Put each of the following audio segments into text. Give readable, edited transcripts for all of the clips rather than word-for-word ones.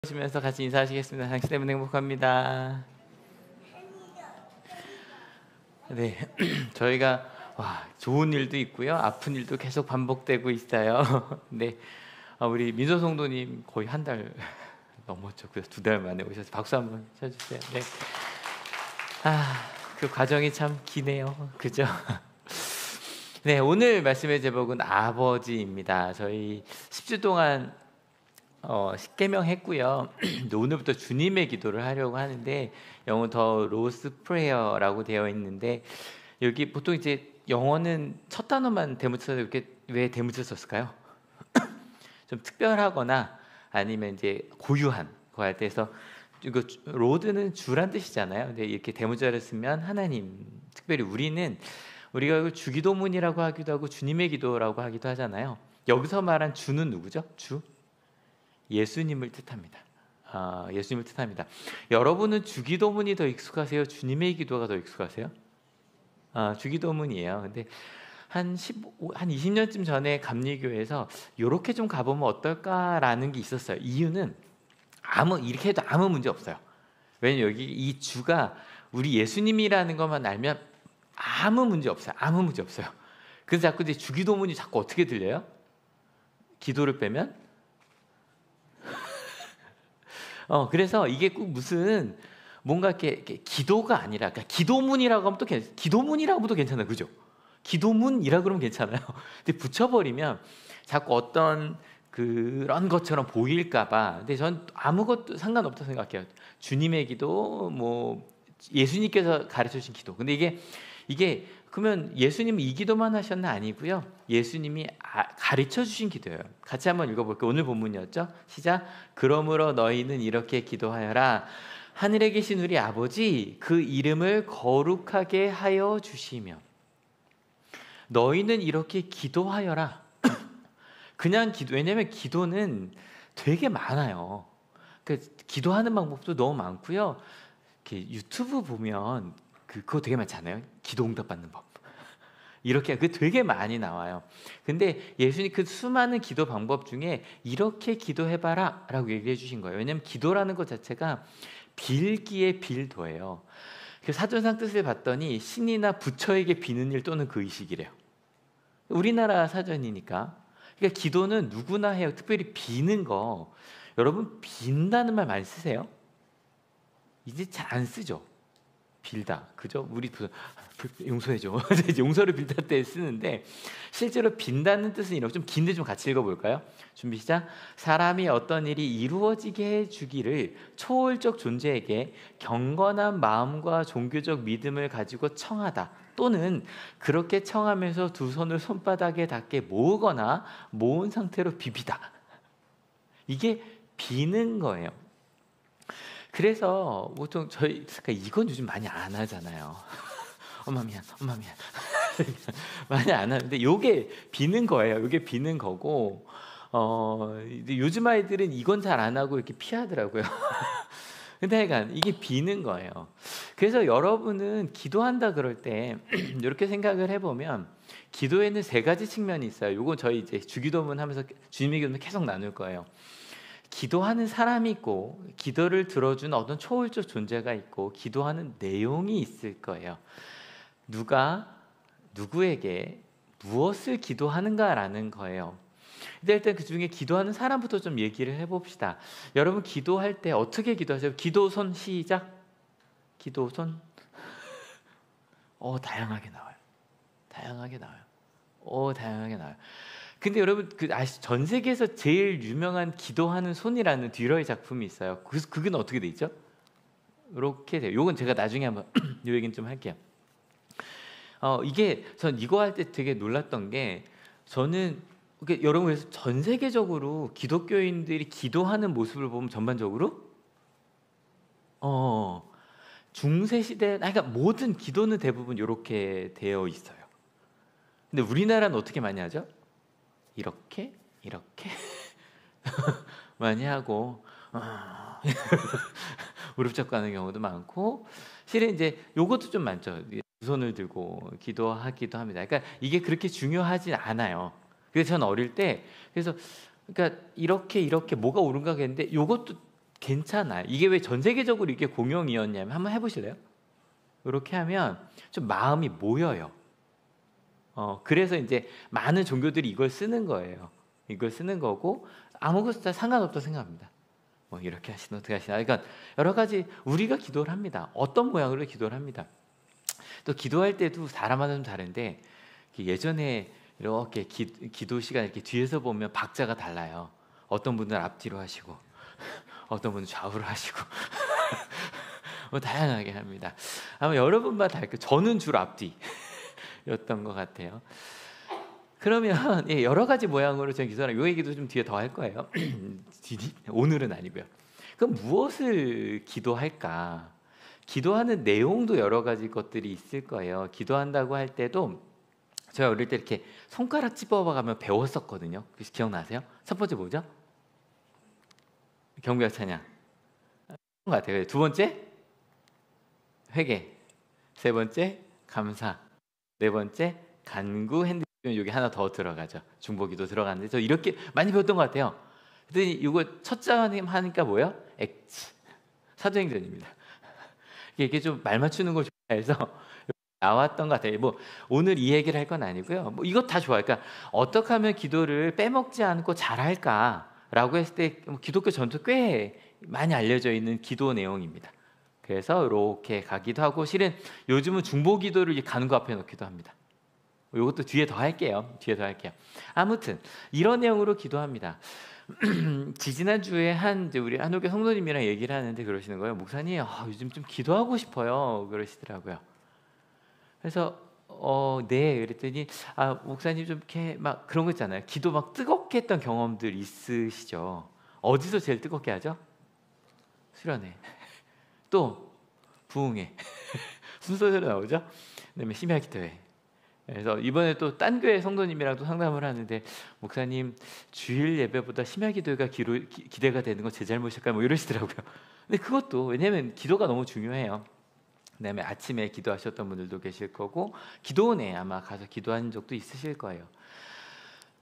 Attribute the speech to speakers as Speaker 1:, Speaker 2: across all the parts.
Speaker 1: 시면서 같이 인사하시겠습니다. 당신 때문에 행복합니다. 네, 저희가 좋은 일도 있고요, 아픈 일도 계속 반복되고 있어요. 네, 우리 민소 성도님 거의 한 달 넘었죠. 그래서 2달 만에 오셔서 박수 한번 쳐주세요. 네, 그 과정이 참 기네요, 그죠? 네, 오늘 말씀의 제목은 아버지입니다. 저희 10주 동안 10계명 했고요. 오늘부터 주님의 기도를 하려고 하는데 영어 더 로스 프레어라고 되어 있는데 여기 보통 이제 영어는 첫 단어만 대문자로 이렇게 왜 대문자 썼을까요? 좀 특별하거나 아니면 이제 고유한 거 할 때서 이거 로드는 주란 뜻이잖아요. 근데 이렇게 대문자를 쓰면 하나님, 특별히 우리가 이걸 주기도문이라고 하기도 하고 주님의 기도라고 하기도 하잖아요. 여기서 말한 주는 누구죠? 주? 예수님을 뜻합니다. 예수님을 뜻합니다. 여러분은 주기도문이 더 익숙하세요? 주님의 기도가 더 익숙하세요? 주기도문이에요. 근데 한 20년쯤 전에 감리교회에서 이렇게 좀 가보면 어떨까라는 게 있었어요. 이유는 이렇게 해도 아무 문제 없어요. 왜냐면 여기 이 주가 우리 예수님이라는 것만 알면 아무 문제 없어요. 아무 문제 없어요. 그래서 자꾸 이제 주기도문이 자꾸 어떻게 들려요? 기도를 빼면? 그래서 이게 꼭 무슨 뭔가 이렇게 기도가 아니라, 그러니까 기도문이라고 하면 또 기도문이라고 해도 괜찮아요, 그죠? 기도문이라 그러면 괜찮아요. 근데 붙여버리면 자꾸 어떤 그런 것처럼 보일까봐. 근데 전 아무것도 상관없다고 생각해요. 주님의 기도, 뭐 예수님께서 가르쳐 주신 기도. 근데 이게 그러면 예수님은 이 기도만 하셨나? 아니고요. 예수님이 가르쳐 주신 기도예요. 같이 한번 읽어볼게요. 오늘 본문이었죠. 시작. 그러므로 너희는 이렇게 기도하여라. 하늘에 계신 우리 아버지, 그 이름을 거룩하게 하여 주시며. 너희는 이렇게 기도하여라. 그냥 왜냐면 기도는 되게 많아요. 기도하는 방법도 너무 많고요. 유튜브 보면 그거 되게 많잖아요. 기도 응답 받는 법. 이렇게 그 되게 많이 나와요. 근데 예수님 그 수많은 기도 방법 중에 이렇게 기도해봐라 라고 얘기해 주신 거예요. 왜냐하면 기도라는 것 자체가 빌기의 빌도예요. 그 사전상 뜻을 봤더니 신이나 부처에게 비는 일 또는 그 의식이래요. 우리나라 사전이니까. 그러니까 기도는 누구나 해요. 특별히 비는 거. 여러분 빈다는 말 많이 쓰세요? 이제 잘 안 쓰죠. 빌다, 그죠? 우리 용서해줘. 용서를 빌다 때 쓰는데 실제로 빈다는 뜻은 이렇게 좀 긴데 좀 같이 읽어볼까요? 준비 시작. 사람이 어떤 일이 이루어지게 해주기를 초월적 존재에게 경건한 마음과 종교적 믿음을 가지고 청하다, 또는 그렇게 청하면서 두 손을 손바닥에 닿게 모으거나 모은 상태로 비비다. 이게 비는 거예요. 그래서 보통 그러니까 이건 요즘 많이 안 하잖아요. 엄마 미안. 많이 안 하는데 요게 비는 거예요. 요게 비는 거고, 요즘 아이들은 이건 잘 안 하고 이렇게 피하더라고요. 근데 약간 이게 비는 거예요. 그래서 여러분은 기도한다 그럴 때 이렇게 생각을 해보면 기도에는 3가지 측면이 있어요. 요건 저희 이제 주기도문 하면서 주님의 기도문 계속 나눌 거예요. 기도하는 사람이 있고, 기도를 들어주는 어떤 초월적 존재가 있고, 기도하는 내용이 있을 거예요. 누가 누구에게 무엇을 기도하는가라는 거예요. 근데 일단 그 중에 기도하는 사람부터 좀 얘기를 해봅시다. 여러분 기도할 때 어떻게 기도하세요? 기도손 시작. 기도손. 다양하게 나와요. 다양하게 나와요. 근데 여러분 전 세계에서 제일 유명한 기도하는 손이라는 듀러의 작품이 있어요. 그건 어떻게 돼 있죠? 이렇게 돼요. 요건 제가 나중에 한번 요 얘기는 좀 할게요. 이게 전 이거 할 때 되게 놀랐던 게, 저는 여러분 그래서 전 세계적으로 기독교인들이 기도하는 모습을 보면 전반적으로 중세 시대, 그러니까 모든 기도는 대부분 이렇게 되어 있어요. 근데 우리나라는 어떻게 많이 하죠? 이렇게 많이 하고 무릎 잡고 하는 경우도 많고, 실은 이제 요것도 좀 많죠. 두 손을 들고 기도하기도 합니다. 그러니까 이게 그렇게 중요하진 않아요. 그래서 전 어릴 때 그러니까 이렇게 뭐가 옳은가 했는데 요것도 괜찮아요. 이게 왜 전 세계적으로 이게 공용이었냐면 한번 해보실래요? 이렇게 하면 좀 마음이 모여요. 그래서 이제 많은 종교들이 이걸 쓰는 거예요. 이걸 쓰는 거고 아무것도 상관없다고 생각합니다. 뭐 이렇게 하시나 어떻게 하시나. 그러니까 여러 가지 우리가 기도를 합니다. 어떤 모양으로 기도를 합니다. 또 기도할 때도 사람마다 좀 다른데 예전에 이렇게 기도 시간 이렇게 뒤에서 보면 박자가 달라요. 어떤 분들은 앞뒤로 하시고 어떤 분은 좌우로 하시고 뭐 다양하게 합니다. 아마 여러분마다 다르고 저는 주로 앞뒤였던 것 같아요. 그러면 여러 가지 모양으로 저는 기도하는 요 얘기도 좀 뒤에 더 할 거예요. 오늘은 아니고요. 그럼 무엇을 기도할까? 기도하는 내용도 여러 가지 것들이 있을 거예요. 기도한다고 할 때도 제가 어릴 때 이렇게 손가락 찝어가면 배웠었거든요. 혹시 기억나세요? 첫 번째 뭐죠? 경배와 찬양. 것 같아요. 두 번째 회개, 세 번째 감사, 네 번째 간구 핸드폰. 여기 하나 더 들어가죠. 중보기도 들어갔는데 저 이렇게 많이 배웠던 것 같아요. 그랬더니 이거 첫 장님 하니까 뭐예요? 액츠 사도행전입니다. 이게 좀 말 맞추는 걸 좋아해서 나왔던 것 같아요. 뭐 오늘 이 얘기를 할 건 아니고요. 뭐 이것 다 좋아요. 그러니까 어떻게 하면 기도를 빼먹지 않고 잘할까라고 했을 때 기독교 전통 꽤 많이 알려져 있는 기도 내용입니다. 그래서 이렇게 가기도 하고 실은 요즘은 중보기도를 간구 앞에 놓기도 합니다. 이것도 뒤에 더 할게요. 뒤에 더 할게요. 아무튼 이런 내용으로 기도합니다. 지지난주에 우리 한옥교 성도님이랑 얘기를 하는데 그러시는 거예요. 목사님, 요즘 좀 기도하고 싶어요. 그러시더라고요. 그래서 네. 그랬더니 목사님 좀 이렇게 막 그런 거 있잖아요. 기도 막 뜨겁게 했던 경험들 있으시죠? 어디서 제일 뜨겁게 하죠? 수련회. 또 부흥회. 순서대로 나오죠? 그다음에 심야 기도회. 그래서 이번에 또 딴 교회 성도님이랑도 상담을 하는데 목사님 주일 예배보다 심야 기도가 기대가 되는 건 제 잘못일까요? 뭐 이러시더라고요. 근데 그것도 왜냐하면 기도가 너무 중요해요. 그다음에 아침에 기도하셨던 분들도 계실 거고 기도원에 아마 가서 기도한 적도 있으실 거예요.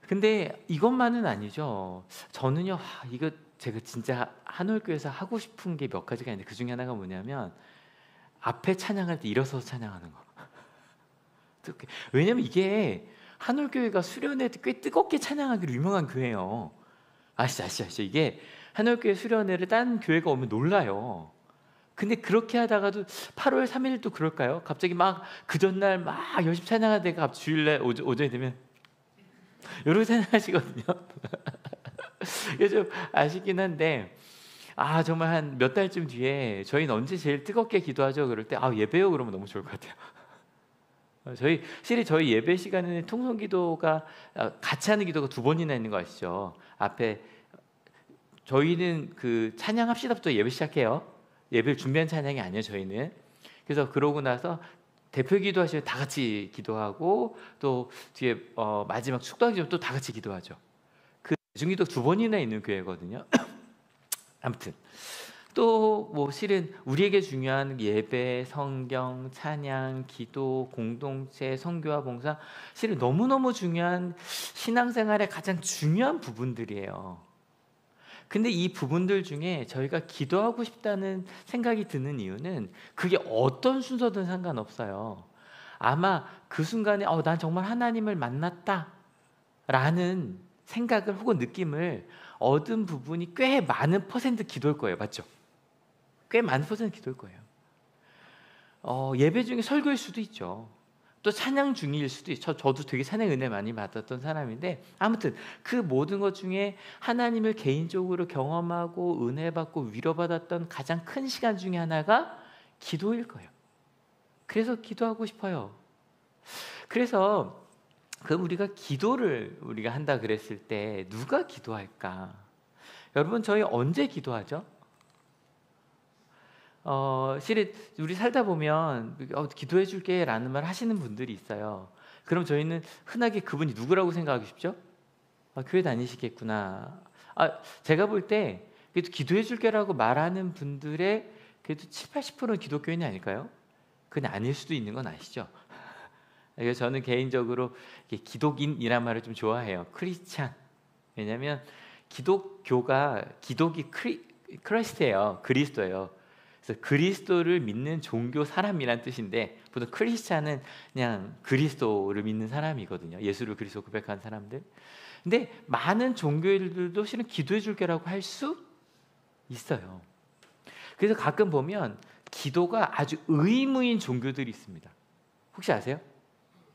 Speaker 1: 근데 이것만은 아니죠. 저는요 이거 제가 진짜 한올교에서 하고 싶은 게 몇 가지가 있는데 그 중에 하나가 뭐냐면 앞에 찬양할 때 일어서서 찬양하는 거. 왜냐면 이게 한올교회가 수련회 때 꽤 뜨겁게 찬양하기로 유명한 교회예요. 아시죠? 이게 한올교회 수련회를 딴 교회가 오면 놀라요. 근데 그렇게 하다가도 8월 3일도 그럴까요? 갑자기 막 그 전날 막 열심히 찬양하다가 갑자기 주일날 오전이 되면 이렇게 찬양하시거든요. 이게 좀 아쉽긴 한데 정말 한 몇 달쯤 뒤에 저희는 언제 제일 뜨겁게 기도하죠? 그럴 때 예배요 그러면 너무 좋을 것 같아요. 저희 예배 시간에는 통성기도가 같이 하는 기도가 두 번이나 있는 거 아시죠? 앞에 저희는 그 찬양합시다부터 예배 시작해요. 예배를 준비한 찬양이 아니에요. 저희는. 그래서 그러고 나서 대표 기도하시면 다 같이 기도하고 또 뒤에 마지막 축도하기 또 다 같이 기도하죠. 그 대중기도 두 번이나 있는 교회거든요. 아무튼 또 뭐 실은 우리에게 중요한 예배, 성경, 찬양, 기도, 공동체, 선교와 봉사 실은 너무너무 중요한 신앙생활의 가장 중요한 부분들이에요. 근데 이 부분들 중에 저희가 기도하고 싶다는 생각이 드는 이유는 그게 어떤 순서든 상관없어요. 아마 그 순간에 난 정말 하나님을 만났다 라는 생각을 혹은 느낌을 얻은 부분이 꽤 많은 퍼센트 기도일 거예요. 맞죠? 꽤 많은 퍼센트 기도일 거예요. 예배 중에 설교일 수도 있죠. 또 찬양 중일 수도 있죠. 저도 되게 찬양 은혜 많이 받았던 사람인데 아무튼 그 모든 것 중에 하나님을 개인적으로 경험하고 은혜 받고 위로받았던 가장 큰 시간 중에 하나가 기도일 거예요. 그래서 기도하고 싶어요. 그래서 우리가 기도를 우리가 한다 그랬을 때 누가 기도할까? 여러분 저희 언제 기도하죠? 실은 우리 살다 보면 기도해 줄게 라는 말 하시는 분들이 있어요. 그럼 저희는 흔하게 그분이 누구라고 생각하기 쉽죠? 교회 다니시겠구나. 제가 볼 때 그래도 기도해 줄게라고 말하는 분들의 그래도 70-80%는 기독교인이 아닐까요? 그건 아닐 수도 있는 건 아시죠? 그래서 저는 개인적으로 기독인이란 말을 좀 좋아해요. 크리스찬. 왜냐하면 기독교가 크라이스트예요. 그리스도예요. 그래서 그리스도를 믿는 종교 사람이란 뜻인데 보통 크리스찬은 그냥 그리스도를 믿는 사람이거든요. 예수를 그리스도 고백한 사람들. 근데 많은 종교들도 실은 기도해 줄게라고 할 수 있어요. 그래서 가끔 보면 기도가 아주 의무인 종교들이 있습니다. 혹시 아세요?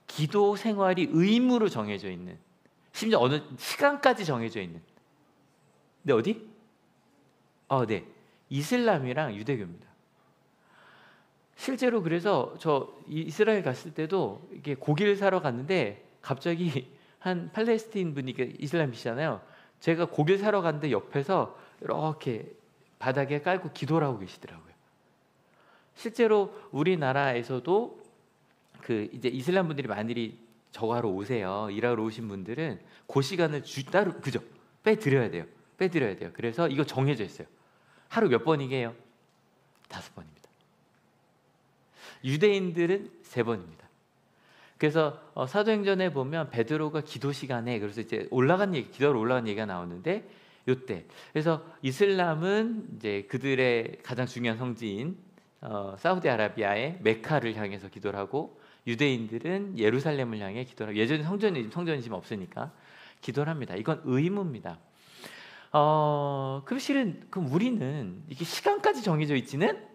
Speaker 1: 기도 생활이 의무로 정해져 있는, 심지어 어느 시간까지 정해져 있는. 근데 어디? 네. 이슬람이랑 유대교입니다. 실제로 그래서 저 이스라엘 갔을 때도 이게 고기를 사러 갔는데 갑자기 한 팔레스타인 분이 이슬람이시잖아요. 제가 고기를 사러 갔는데 옆에서 이렇게 바닥에 깔고 기도를 하고 계시더라고요. 실제로 우리나라에서도 그 이제 이슬람 분들이 많이 저거하러 오세요. 일하러 오신 분들은 그 시간을 따로 그죠? 빼드려야 돼요. 빼드려야 돼요. 그래서 이거 정해져 있어요. 하루 몇 번이게 해요? 5번입니다. 유대인들은 3번입니다. 그래서 사도행전에 보면 베드로가 기도 시간에 그래서 이제 기도하러 올라간 얘기가 나오는데 요때 그래서 이슬람은 이제 그들의 가장 중요한 성지인 사우디아라비아의 메카를 향해서 기도를 하고 유대인들은 예루살렘을 향해 기도를 하고 예전에 성전이 지금 없으니까 기도를 합니다. 이건 의무입니다. 그럼 우리는 이게 시간까지 정해져 있지는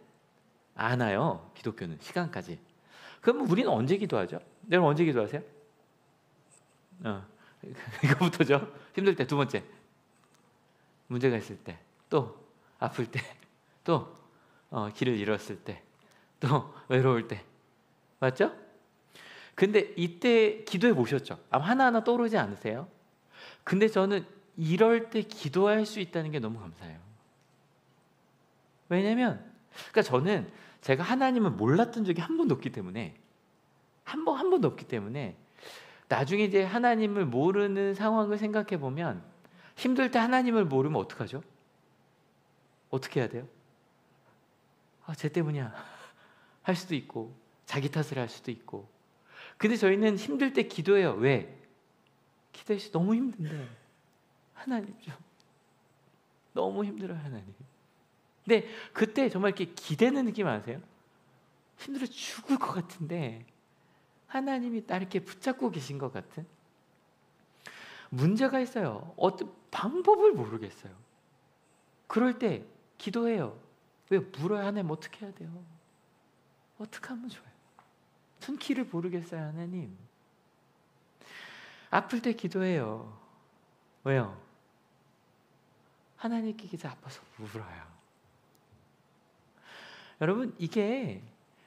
Speaker 1: 않아요. 기독교는 시간까지. 그럼 우리는 언제 기도하죠? 여러분 언제 기도하세요? 이거부터죠. 힘들 때. 2번째, 문제가 있을 때, 또 아플 때, 또 길을 잃었을 때, 또 외로울 때. 맞죠? 근데 이때 기도해 보셨죠? 아마 하나하나 떠오르지 않으세요? 근데 저는 이럴 때 기도할 수 있다는 게 너무 감사해요. 왜냐면 그러니까 저는 제가 하나님을 몰랐던 적이 한 번도 없기 때문에 한 번도 없기 때문에 나중에 이제 하나님을 모르는 상황을 생각해 보면 힘들 때 하나님을 모르면 어떡하죠? 어떻게 해야 돼요? 쟤 때문이야 할 수도 있고 자기 탓을 할 수도 있고. 근데 저희는 힘들 때 기도해요. 왜? 기도해서 너무 힘든데 하나님 좀 너무 힘들어요 하나님. 근데 그때 정말 이렇게 기대는 느낌 아세요? 힘들어 죽을 것 같은데 하나님이 나 이렇게 붙잡고 계신 것 같은. 문제가 있어요. 어떤 방법을 모르겠어요. 그럴 때 기도해요. 왜? 물어야 하나님 어떻게 해야 돼요? 어떻게 하면 좋아요? 전 길을 모르겠어요 하나님. 아플 때 기도해요. 왜요? 하나님께 기도 아파서 울어요. 여러분 이게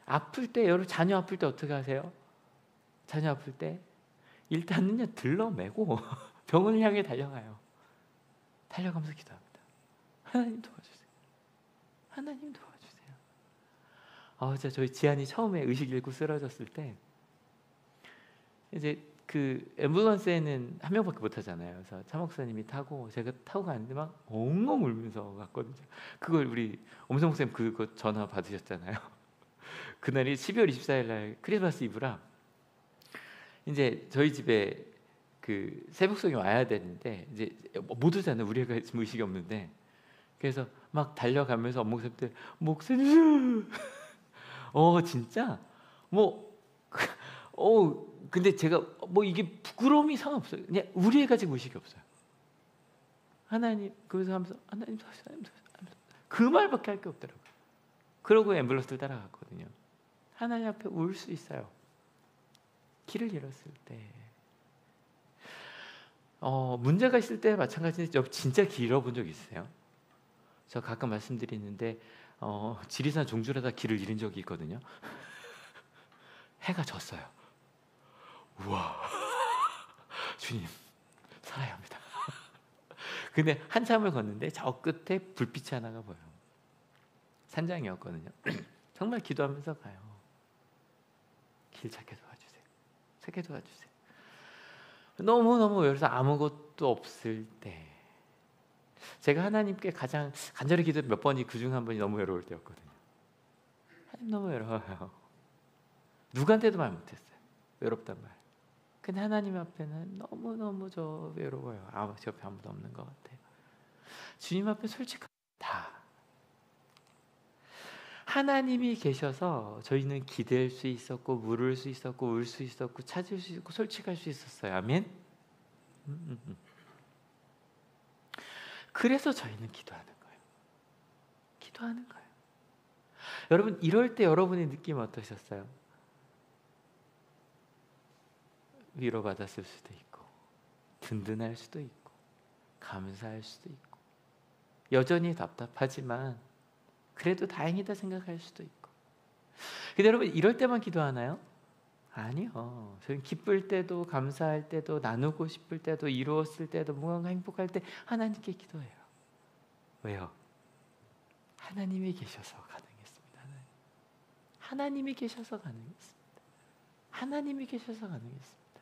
Speaker 1: 아플 때 여러분 자녀 아플 때 어떻게 하세요? 자녀 아플 때 일단은요 들러매고 병원을 향해 달려가요. 달려가면서 기도합니다. 하나님 도와주세요. 하나님 도와주세요. 진짜 저희 지안이 처음에 의식 잃고 쓰러졌을 때 이제 그 앰뷸런스에는 한 명밖에 못 타잖아요. 그래서 차 목사님이 타고 제가 타고 가는데 막 엉엉 울면서 갔거든요. 그걸 우리 엄성 목사님 그거 전화 받으셨잖아요. 그날이 12월 24일 날 크리스마스 이브라 이제 저희 집에 그 새벽송이 와야 되는데 이제 못 오잖아요. 우리 애가 지금 의식이 없는데. 그래서 막 달려가면서 엄목사님한테 목사님 진짜 근데 제가 이게 부끄러움이 상관없어요. 그냥 우리 애가 지금 의식이 없어요. 하나님 그래서 하면서 하나님 그 말밖에 할 게 없더라고요. 그러고 앰뷸런스를 따라갔거든요. 하나님 앞에 울 수 있어요. 길을 잃었을 때. 문제가 있을 때 마찬가지인데 진짜 길 잃어본 적 있으세요? 저 가끔 말씀드리는데 지리산 종주하다 길을 잃은 적이 있거든요. 해가 졌어요. 우와 주님 살아야 합니다. 근데 한참을 걷는데 저 끝에 불빛이 하나가 보여요. 산장이었거든요. 정말 기도하면서 가요. 길 찾게 도와주세요. 찾게 도와주세요. 너무너무 외로워서 아무것도 없을 때 제가 하나님께 가장 간절히 기도했던 몇 번이 그중 한 번이 너무 외로울 때였거든요. 하나님 너무 외로워요. 누구한테도 말 못했어요. 외롭단 말. 근데 하나님 앞에는 너무너무 저 외로워요. 제 옆에 아무도 없는 것 같아요. 주님 앞에 솔직하다. 하나님이 계셔서 저희는 기댈 수 있었고, 물을 수 있었고, 울 수 있었고, 찾을 수 있고, 솔직할 수 있었어요. 아멘. 그래서 저희는 기도하는 거예요. 기도하는 거예요. 여러분, 이럴 때 여러분의 느낌 어떠셨어요? 위로받았을 수도 있고, 든든할 수도 있고, 감사할 수도 있고, 여전히 답답하지만 그래도 다행이다 생각할 수도 있고. 근데 여러분, 이럴 때만 기도하나요? 아니요. 저는 기쁠 때도, 감사할 때도, 나누고 싶을 때도, 이루었을 때도, 뭔가 행복할 때 하나님께 기도해요. 왜요? 하나님이 계셔서 가능했습니다. 하나님이 계셔서 가능했습니다. 하나님이 계셔서 가능했습니다.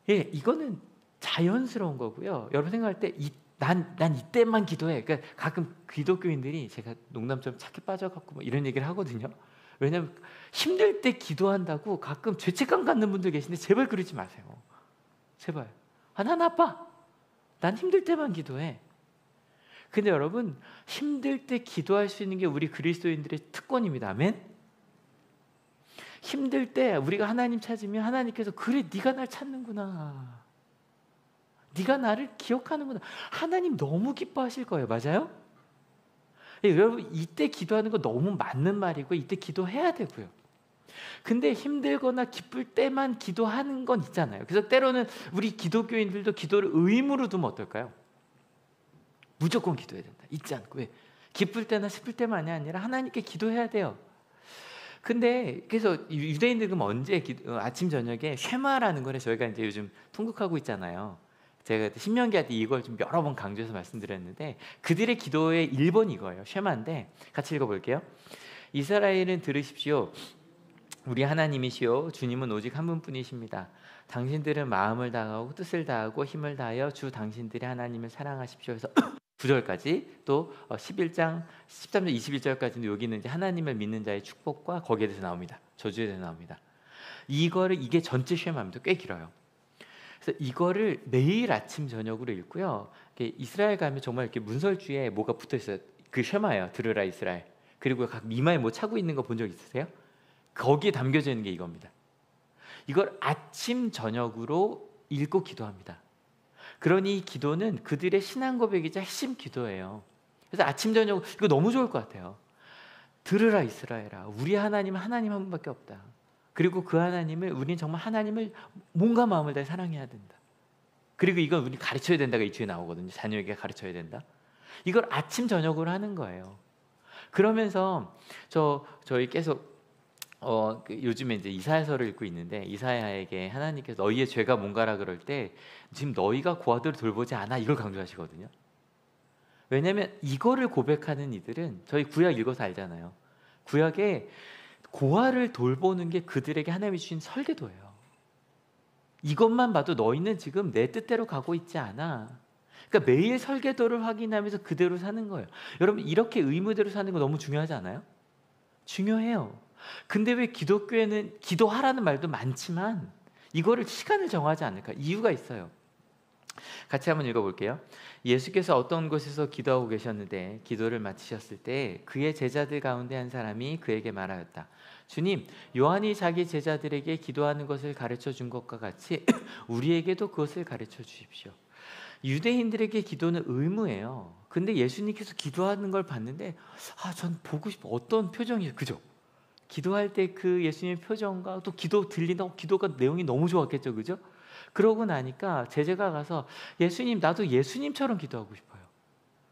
Speaker 1: 예, 이거는 자연스러운 거고요. 여러분 생각할 때 난 이때만 기도해. 그러니까 가끔 기독교인들이, 제가 농담처럼 착해 빠져갖고 뭐 이런 얘기를 하거든요. 왜냐하면 힘들 때 기도한다고 가끔 죄책감 갖는 분들 계신데 제발 그러지 마세요. 제발. 난 아파. 난 힘들 때만 기도해. 근데 여러분, 힘들 때 기도할 수 있는 게 우리 그리스도인들의 특권입니다. 아멘. 힘들 때 우리가 하나님 찾으면 하나님께서 그래, 네가 날 찾는구나, 네가 나를 기억하는구나. 하나님 너무 기뻐하실 거예요. 맞아요? 예, 여러분, 이때 기도하는 거 너무 맞는 말이고, 이때 기도해야 되고요. 근데 힘들거나 기쁠 때만 기도하는 건 있잖아요. 그래서 때로는 우리 기독교인들도 기도를 의무로 두면 어떨까요? 무조건 기도해야 된다, 잊지 않고. 왜? 기쁠 때나 슬플 때만이 아니라 하나님께 기도해야 돼요. 근데 그래서 유대인들 그럼 언제 아침 저녁에 쉐마라는 거를 저희가 이제 요즘 통독하고 있잖아요. 제가 신명기 할 때 이걸 좀 여러 번 강조해서 말씀드렸는데, 그들의 기도의 1번 이거예요. 쉐마인데 같이 읽어볼게요. 이스라엘은 들으십시오. 우리 하나님이시오, 주님은 오직 한 분뿐이십니다. 당신들은 마음을 다하고 뜻을 다하고 힘을 다하여 주 당신들의 하나님을 사랑하십시오. 해서 9절까지, 또 11장 13절 21절까지는 여기는 이제 하나님을 믿는 자의 축복과 거기에 대해서 나옵니다. 저주에 대해서 나옵니다. 이게 전체 쉐마입니다. 꽤 길어요. 그래서 이거를 매일 아침 저녁으로 읽고요. 이스라엘 가면 정말 이렇게 문설주에 뭐가 붙어 있어요. 그 쉐마예요. 들으라 이스라엘. 그리고 각 이마에 뭐 차고 있는 거 본 적 있으세요? 거기에 담겨져 있는 게 이겁니다. 이걸 아침 저녁으로 읽고 기도합니다. 그러니 기도는 그들의 신앙 고백이자 핵심 기도예요. 그래서 아침 저녁 이거 너무 좋을 것 같아요. 들으라 이스라엘아, 우리 하나님은 하나님 한 분밖에 없다. 그리고 그 하나님을, 우리는 정말 하나님을 몸과 마음을 다해 사랑해야 된다. 그리고 이건 우리 가르쳐야 된다가 이 주에 나오거든요. 자녀에게 가르쳐야 된다. 이걸 아침 저녁으로 하는 거예요. 그러면서 저희 계속 요즘에 이제 이사야서를 읽고 있는데, 이사야에게 하나님께서 너희의 죄가 뭔가라 그럴 때 지금 너희가 고아들을 돌보지 않아, 이걸 강조하시거든요. 왜냐하면 이거를 고백하는 이들은, 저희 구약 읽어서 알잖아요. 구약에 고아를 돌보는 게 그들에게 하나님이 주신 설계도예요. 이것만 봐도 너희는 지금 내 뜻대로 가고 있지 않아. 그러니까 매일 설계도를 확인하면서 그대로 사는 거예요. 여러분, 이렇게 의무대로 사는 거 너무 중요하지 않아요? 중요해요. 근데 왜 기독교에는 기도하라는 말도 많지만 이거를 시간을 정하지 않을까? 이유가 있어요. 같이 한번 읽어볼게요. 예수께서 어떤 곳에서 기도하고 계셨는데 기도를 마치셨을 때 그의 제자들 가운데 한 사람이 그에게 말하였다. 주님, 요한이 자기 제자들에게 기도하는 것을 가르쳐 준 것과 같이 우리에게도 그것을 가르쳐 주십시오. 유대인들에게 기도는 의무예요. 근데 예수님께서 기도하는 걸 봤는데 전 보고 싶어. 어떤 표정이에요? 그죠? 기도할 때 그 예수님의 표정과 또 기도 들린다고, 기도가 내용이 너무 좋았겠죠, 그죠? 그러고 나니까 제자가 가서 예수님, 나도 예수님처럼 기도하고 싶어요.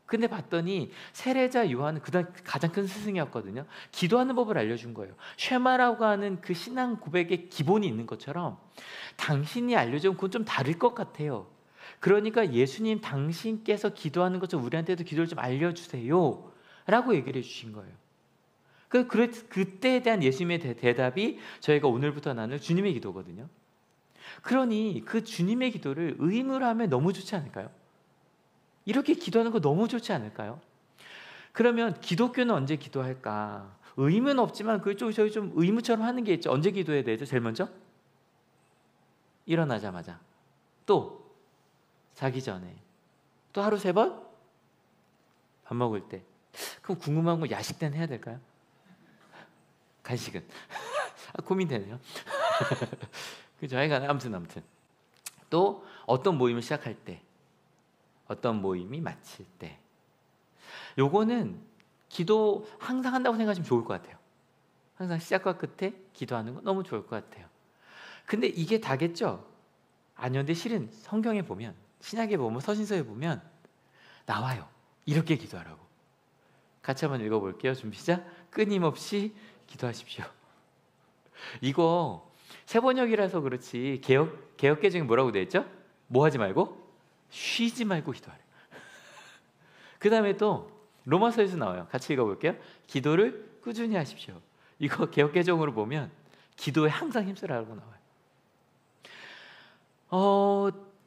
Speaker 1: 근데 봤더니 세례자 요한은 그다음 가장 큰 스승이었거든요. 기도하는 법을 알려준 거예요. 쉐마라고 하는 그 신앙 고백의 기본이 있는 것처럼 당신이 알려준 그건 좀 다를 것 같아요. 그러니까 예수님, 당신께서 기도하는 것처럼 우리한테도 기도를 좀 알려주세요 라고 얘기를 해주신 거예요. 그때에 대한 예수님의 대답이 저희가 오늘부터 나눌 주님의 기도거든요. 그러니 그 주님의 기도를 의무로 하면 너무 좋지 않을까요? 이렇게 기도하는 거 너무 좋지 않을까요? 그러면 기독교는 언제 기도할까? 의무는 없지만 저희 좀 의무처럼 하는 게 있죠. 언제 기도해야 되죠? 제일 먼저? 일어나자마자. 또 자기 전에. 또 하루 3번? 밥 먹을 때. 그럼 궁금한 거 야식 때는 해야 될까요? 간식은 고민되네요. 그죠? 하여간 아무튼 또 어떤 모임을 시작할 때, 어떤 모임이 마칠 때, 요거는 기도 항상 한다고 생각하시면 좋을 것 같아요. 항상 시작과 끝에 기도하는 거 너무 좋을 것 같아요. 근데 이게 다겠죠? 아니요. 근데 실은 성경에 보면, 신약에 보면, 서신서에 보면 나와요. 이렇게 기도하라고. 같이 한번 읽어볼게요. 준비 시작. 끊임없이 기도하십시오. 이거 세번역이라서 그렇지 개역개정에 뭐라고 되어 있죠? 뭐 하지 말고? 쉬지 말고 기도하래. 그 다음에 또 로마서에서 나와요. 같이 읽어볼게요. 기도를 꾸준히 하십시오. 이거 개역개정으로 보면 기도에 항상 힘쓰라고 나와요.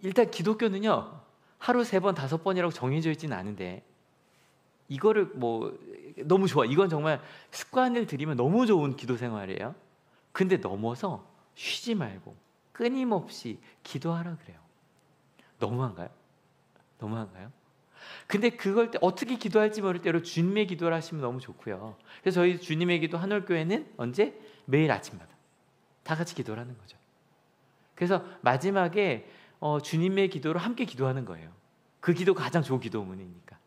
Speaker 1: 일단 기독교는요, 하루 3번, 5번이라고 정해져 있지는 않은데, 이거를 뭐 너무 좋아. 이건 정말 습관을 들이면 너무 좋은 기도 생활이에요. 근데 넘어서 쉬지 말고 끊임없이 기도하라 그래요. 너무한가요? 너무한가요? 근데 그걸 때 어떻게 기도할지 모를 때로 주님의 기도를 하시면 너무 좋고요. 그래서 저희 주님의 기도 한올교회는 언제? 매일 아침마다 다 같이 기도를 하는 거죠. 그래서 마지막에 주님의 기도를 함께 기도하는 거예요. 그 기도가 가장 좋은 기도문이니까.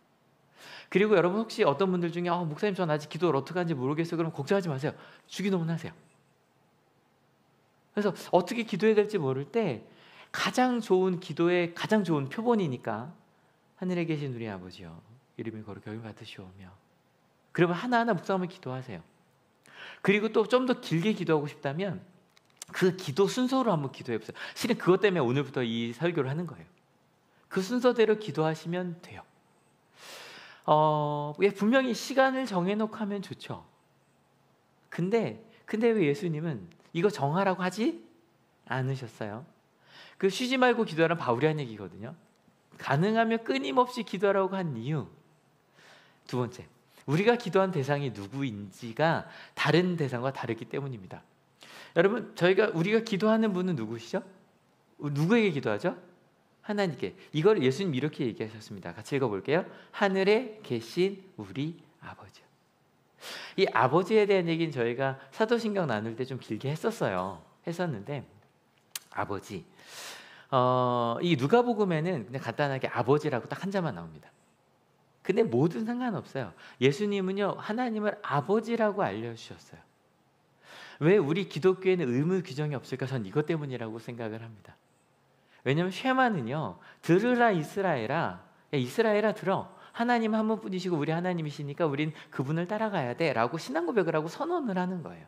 Speaker 1: 그리고 여러분 혹시 어떤 분들 중에 목사님 전 아직 기도를 어떻게 하는지 모르겠어요. 그럼 걱정하지 마세요. 주기도문 하세요. 그래서 어떻게 기도해야 될지 모를 때 가장 좋은 기도의 가장 좋은 표본이니까 하늘에 계신 우리 아버지여 이름이 거룩히 여김 받으시오며, 그러면 하나하나 묵상하며 기도하세요. 그리고 또 좀 더 길게 기도하고 싶다면 그 기도 순서로 한번 기도해보세요. 실은 그것 때문에 오늘부터 이 설교를 하는 거예요. 그 순서대로 기도하시면 돼요. 분명히 시간을 정해놓고 하면 좋죠. 근데 왜 예수님은 이거 정하라고 하지 않으셨어요? 그 쉬지 말고 기도하라는 바울이 한 얘기거든요. 가능하면 끊임없이 기도하라고 한 이유. 두 번째, 우리가 기도한 대상이 누구인지가 다른 대상과 다르기 때문입니다. 여러분, 우리가 기도하는 분은 누구시죠? 누구에게 기도하죠? 하나님께. 이걸 예수님 이렇게 얘기하셨습니다. 같이 읽어볼게요. 하늘에 계신 우리 아버지요. 이 아버지에 대한 얘기는 저희가 사도신경 나눌 때 좀 길게 했었는데 아버지, 이 누가복음에는 그냥 간단하게 아버지라고 딱 한 자만 나옵니다. 근데 뭐든 상관없어요. 예수님은요, 하나님을 아버지라고 알려주셨어요. 왜 우리 기독교에는 의무 규정이 없을까? 전 이것 때문이라고 생각을 합니다. 왜냐하면 쉐마는요, 들으라 이스라엘아, 야, 이스라엘아 들어, 하나님 한 분뿐이시고 우리 하나님이시니까 우린 그분을 따라가야 돼 라고 신앙 고백을 하고 선언을 하는 거예요.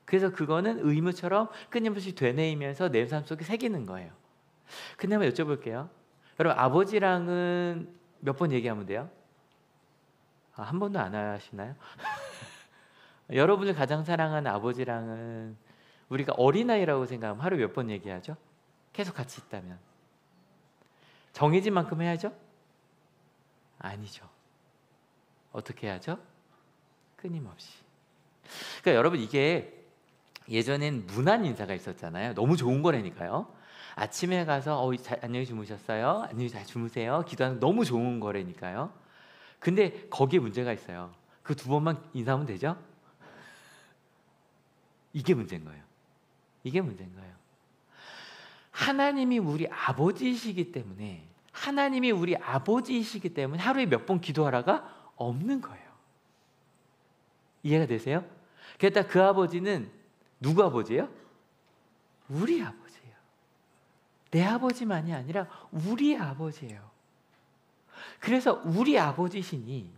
Speaker 1: 그래서 그거는 의무처럼 끊임없이 되뇌이면서 내 삶 속에 새기는 거예요. 근데 한번 여쭤볼게요. 여러분, 아버지랑은 몇 번 얘기하면 돼요? 한 번도 안 하시나요? 여러분을 가장 사랑하는 아버지랑은 우리가 어린아이라고 생각하면 하루에 몇 번 얘기하죠? 계속 같이 있다면 정해진 만큼 해야죠? 아니죠. 어떻게 해야죠? 끊임없이. 그러니까 여러분, 이게 예전엔 무난 인사가 있었잖아요. 너무 좋은 거라니까요. 아침에 가서 안녕히 주무셨어요? 안녕히 잘 주무세요? 기도하는 너무 좋은 거라니까요. 근데 거기에 문제가 있어요. 그 2번만 인사하면 되죠? 이게 문제인 거예요. 이게 문제인 거예요. 하나님이 우리 아버지이시기 때문에 하루에 몇 번 기도하라가 없는 거예요. 이해가 되세요? 그랬다 그 아버지는 누구 아버지예요? 우리 아버지예요. 내 아버지만이 아니라 우리 아버지예요. 그래서 우리 아버지시니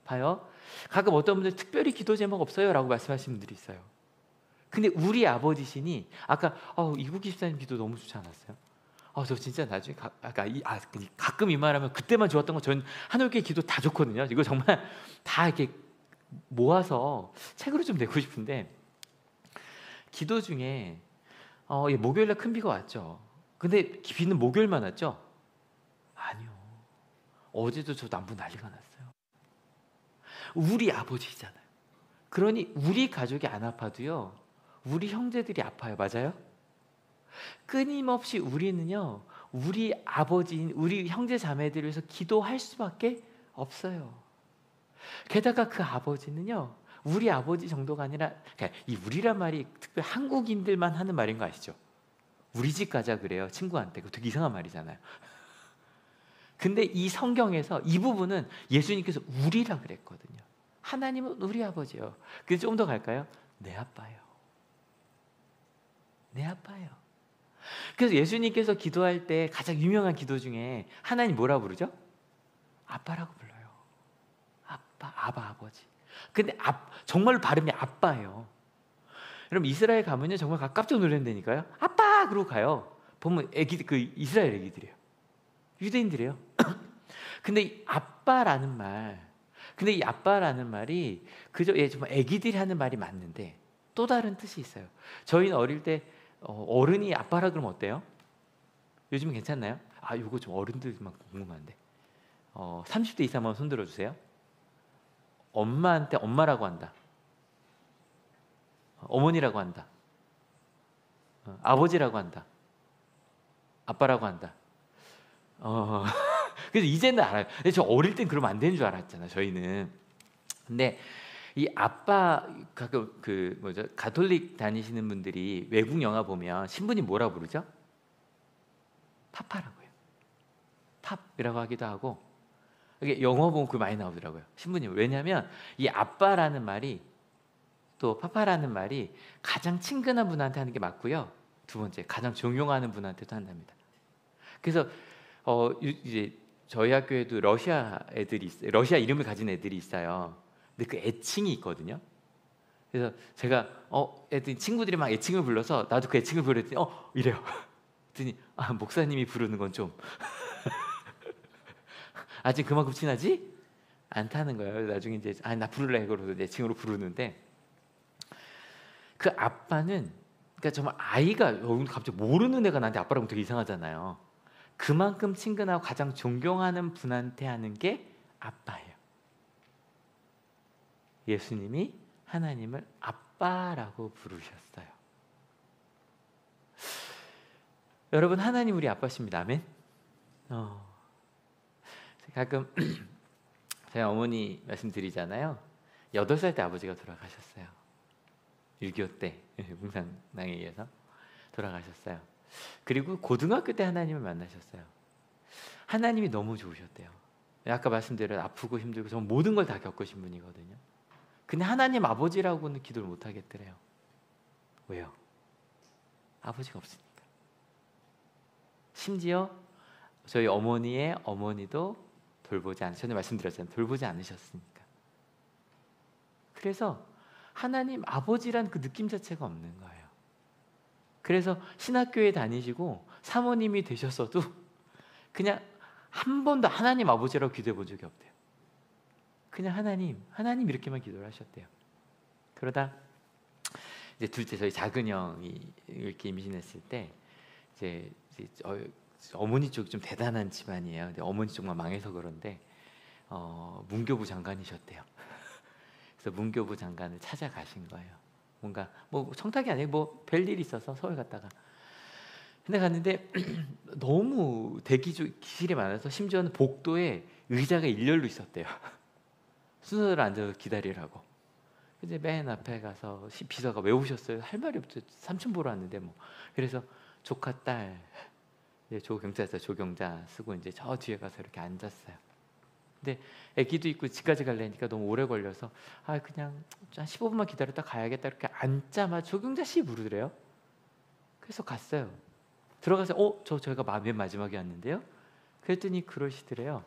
Speaker 1: 봐요. 가끔 어떤 분들 특별히 기도 제목 없어요 라고 말씀하시는 분들이 있어요. 근데 우리 아버지시니 아까 이국 집사님 기도 너무 좋지 않았어요? 저 진짜 나중에 가끔 이 말하면 그때만 좋았던 거 전 한올교회 기도 다 좋거든요. 이거 정말 다 이렇게 모아서 책으로 좀 내고 싶은데, 기도 중에 목요일날 큰 비가 왔죠. 근데 비는 목요일만 왔죠? 아니요. 어제도 저 남부 난리가 났어요. 우리 아버지잖아요. 그러니 우리 가족이 안 아파도요, 우리 형제들이 아파요. 맞아요? 끊임없이 우리는요, 우리 아버지인 우리 형제 자매들을 위해서 기도할 수밖에 없어요. 게다가 그 아버지는요, 우리 아버지 정도가 아니라, 그러니까 이 우리란 말이 특별히 한국인들만 하는 말인 거 아시죠? 우리 집 가자 그래요, 친구한테. 그거 되게 이상한 말이잖아요. 근데 이 성경에서 이 부분은 예수님께서 우리라 그랬거든요. 하나님은 우리 아버지요. 그래서 좀 더 갈까요? 내 아빠요. 내 아빠요. 그래서 예수님께서 기도할 때 가장 유명한 기도 중에 하나님 뭐라 부르죠? 아빠라고 불러요. 아빠, 아버지. 근데 정말로 발음이 아빠예요. 여러분 이스라엘 가면요 정말 깜짝 놀란다니까요. 아빠 그러고 가요. 보면 그 이스라엘 애기들이에요. 유대인들이에요. 근데 이 아빠라는 말이 그저 정말 애기들이 하는 말이 맞는데 또 다른 뜻이 있어요. 저희는 어릴 때 어른이 아빠라 그러면 어때요? 요즘은 괜찮나요? 이거 좀 어른들만 궁금한데. 30대 이상만 손 들어주세요. 엄마한테 엄마라고 한다. 어머니라고 한다. 아버지라고 한다. 아빠라고 한다. 그래서 이제는 알아요. 근데 저 어릴 땐 그러면 안 되는 줄 알았잖아요. 저희는. 근데 이 아빠 그 뭐죠? 가톨릭 다니시는 분들이 외국 영화 보면 신부님 뭐라 부르죠? 파파라고 해요. 팝이라고 하기도 하고. 이게 영어 보면 그 많이 나오더라고요. 신부님. 왜냐하면 이 아빠라는 말이 또 파파라는 말이 가장 친근한 분한테 하는 게 맞고요. 두 번째 가장 존경하는 분한테도 한답니다. 그래서 이제 저희 학교에도 러시아 애들이 있어요. 러시아 이름을 가진 애들이 있어요. 근데 그 애칭이 있거든요. 그래서 제가 애들 친구들이 막 애칭을 불러서 나도 그 애칭을 부르랬더니 이래요. 그랬더니 목사님이 부르는 건 좀 아직 그만큼 친하지 않다는 거예요. 나중에 이제 나 부를래 그러고 애칭으로 부르는데 그 아빠는 그러니까 정말 아이가 갑자기 모르는 애가 나한테 아빠라고 되게 이상하잖아요. 그만큼 친근하고 가장 존경하는 분한테 하는 게 아빠예요. 예수님이 하나님을 아빠라고 부르셨어요. 여러분 하나님 우리 아빠십니다. 아멘. 가끔 저희 어머니 말씀드리잖아요. 8살 때 아버지가 돌아가셨어요. 6.25 때 뭉상낭에 의해서 돌아가셨어요. 그리고 고등학교 때 하나님을 만나셨어요. 하나님이 너무 좋으셨대요. 아까 말씀드린 아프고 힘들고 정말 모든 걸 다 겪으신 분이거든요. 근데 하나님 아버지라고는 기도를 못 하겠더래요. 왜요? 아버지가 없으니까. 심지어 저희 어머니의 어머니도 돌보지 전에 말씀드렸잖아요. 돌보지 않으셨으니까. 그래서 하나님 아버지란 그 느낌 자체가 없는 거예요. 그래서 신학교에 다니시고 사모님이 되셨어도 그냥 한 번도 하나님 아버지라고 기도해 본 적이 없대요. 그냥 하나님 이렇게만 기도를 하셨대요. 그러다 이제 둘째 저희 작은 형이 이렇게 임신했을 때 이제 어머니 쪽이 좀 대단한 집안이에요. 근데 어머니 쪽만 망해서 그런데 문교부 장관이셨대요. 그래서 문교부 장관을 찾아가신 거예요. 뭔가 뭐 청탁이 아니고 뭐 별일이 있어서 서울 갔다가 근데 갔는데 너무 기실이 많아서 심지어는 복도에 의자가 일렬로 있었대요. 순서대로 앉아서 기다리라고. 이제 맨 앞에 가서 비서가 왜 오셨어요? 할 말이 없죠. 삼촌 보러 왔는데 뭐. 그래서 조카 딸 조경자에서 조경자 쓰고 이제 저 뒤에 가서 이렇게 앉았어요. 근데 아기도 있고 집까지 가려니까 너무 오래 걸려서 그냥 한 15분만 기다렸다 가야겠다 이렇게 앉자마자 조경자 씨 부르더래요. 그래서 갔어요. 들어가서 저희가 맨 마지막에 왔는데요. 그랬더니 그러시더래요.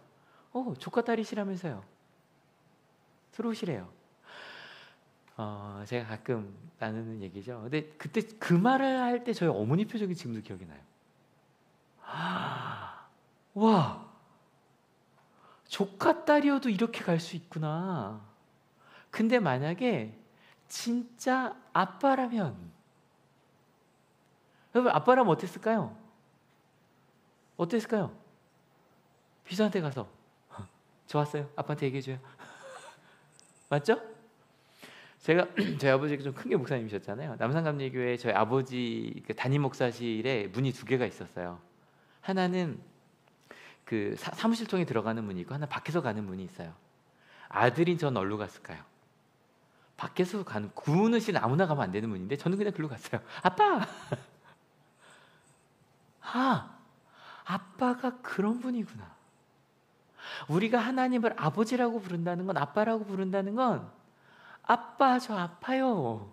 Speaker 1: 조카 딸이시라면서요. 들어오시래요. 제가 가끔 나누는 얘기죠. 근데 그때 그 말을 할 때 저희 어머니 표정이 지금도 기억이 나요. 와, 조카 딸이어도 이렇게 갈 수 있구나. 근데 만약에 진짜 아빠라면, 여러분 아빠라면 어땠을까요? 어땠을까요? 비서한테 가서 좋았어요. 아빠한테 얘기해줘요. 맞죠? 제가 저희 아버지가 좀 큰 게 목사님이셨잖아요. 남산감리교회 저희 아버지 담임 목사실에 문이 2개가 있었어요. 하나는 그 사무실 통해 들어가는 문이 있고 하나 밖에서 가는 문이 있어요. 아들인 전 어디로 갔을까요? 밖에서 가는 구은우 씨는 아무나 가면 안 되는 분인데 저는 그냥 글로 갔어요. 아빠! 아, 아빠가 그런 분이구나. 우리가 하나님을 아버지라고 부른다는 건, 아빠라고 부른다는 건, 아빠 저 아파요.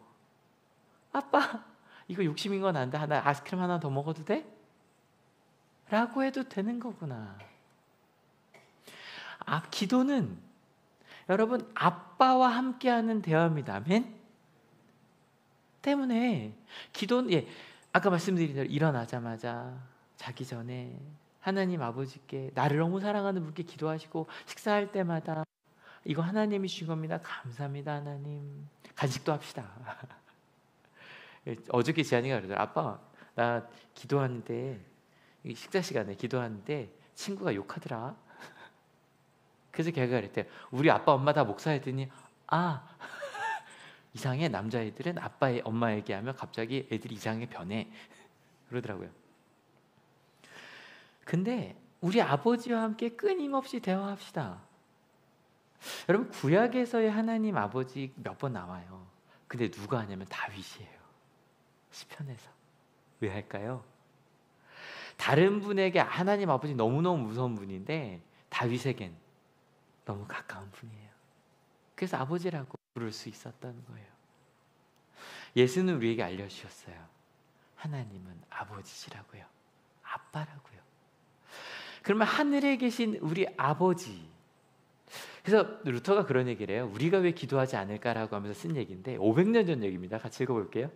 Speaker 1: 아빠 이거 욕심인 건 안돼. 하나 아이스크림 하나 더 먹어도 돼? 라고 해도 되는 거구나. 기도는 여러분 아빠와 함께하는 대화입니다. 아멘. 때문에 기도는 아까 말씀드린 대로 일어나자마자 자기 전에 하나님 아버지께, 나를 너무 사랑하는 분께 기도하시고, 식사할 때마다 이거 하나님이 주신 겁니다. 감사합니다 하나님. 간식도 합시다. 어저께 지한이가 그러더라. 아빠 나 기도하는데, 식사 시간에 기도하는데 친구가 욕하더라. 그래서 걔가 그랬대. 우리 아빠 엄마 다 목사 했더니 이상해. 남자애들은 아빠의 엄마 얘기하면 갑자기 애들이 이상하게 변해. 그러더라고요. 근데 우리 아버지와 함께 끊임없이 대화합시다. 여러분 구약에서의 하나님 아버지 몇 번 나와요. 근데 누가 하냐면 다윗이에요. 시편에서. 왜 할까요? 다른 분에게 하나님 아버지 너무너무 무서운 분인데 다윗에겐 너무 가까운 분이에요. 그래서 아버지라고 부를 수 있었던 거예요. 예수는 우리에게 알려주셨어요. 하나님은 아버지시라고요. 아빠라고요. 그러면 하늘에 계신 우리 아버지. 그래서 루터가 그런 얘기를 해요. 우리가 왜 기도하지 않을까라고 하면서 쓴 얘기인데 500년 전 얘기입니다. 같이 읽어볼게요.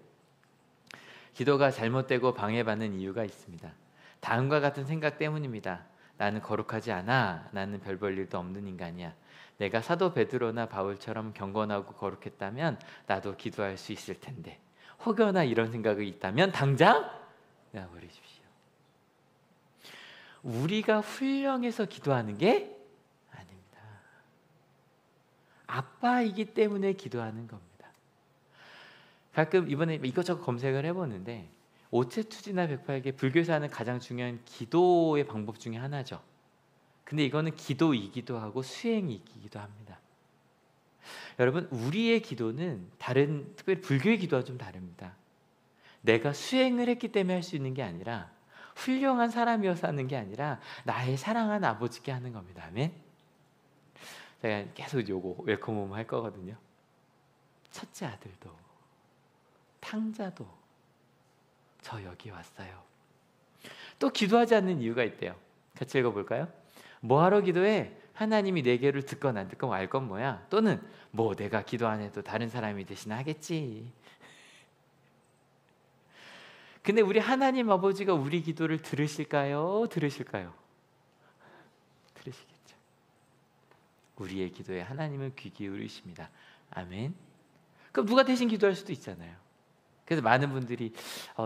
Speaker 1: 기도가 잘못되고 방해받는 이유가 있습니다. 다음과 같은 생각 때문입니다. 나는 거룩하지 않아. 나는 별 볼 일도 없는 인간이야. 내가 사도 베드로나 바울처럼 경건하고 거룩했다면 나도 기도할 수 있을 텐데, 혹여나 이런 생각이 있다면 당장 내버리십시오. 우리가 훌륭해서 기도하는 게 아닙니다. 아빠이기 때문에 기도하는 겁니다. 가끔 이번에 이것저것 검색을 해보는데 오체투지나 108개 불교에서 하는 가장 중요한 기도의 방법 중에 하나죠. 근데 이거는 기도이기도 하고 수행이기도 합니다. 여러분 우리의 기도는 다른, 특별히 불교의 기도와 좀 다릅니다. 내가 수행을 했기 때문에 할 수 있는 게 아니라, 훌륭한 사람이어서 하는 게 아니라 나의 사랑하는 아버지께 하는 겁니다. 아멘. 제가 계속 요거 웰컴홈 할 거거든요. 첫째 아들도 탕자도 저 여기 왔어요. 또 기도하지 않는 이유가 있대요. 같이 읽어볼까요? 뭐하러 기도해? 하나님이 내 기도를 듣건 안 듣건 알 건 뭐야? 또는 뭐 내가 기도 안 해도 다른 사람이 대신 하겠지. 근데 우리 하나님 아버지가 우리 기도를 들으실까요? 들으실까요? 들으시겠죠. 우리의 기도에 하나님은 귀 기울이십니다. 아멘. 그럼 누가 대신 기도할 수도 있잖아요. 그래서 많은 분들이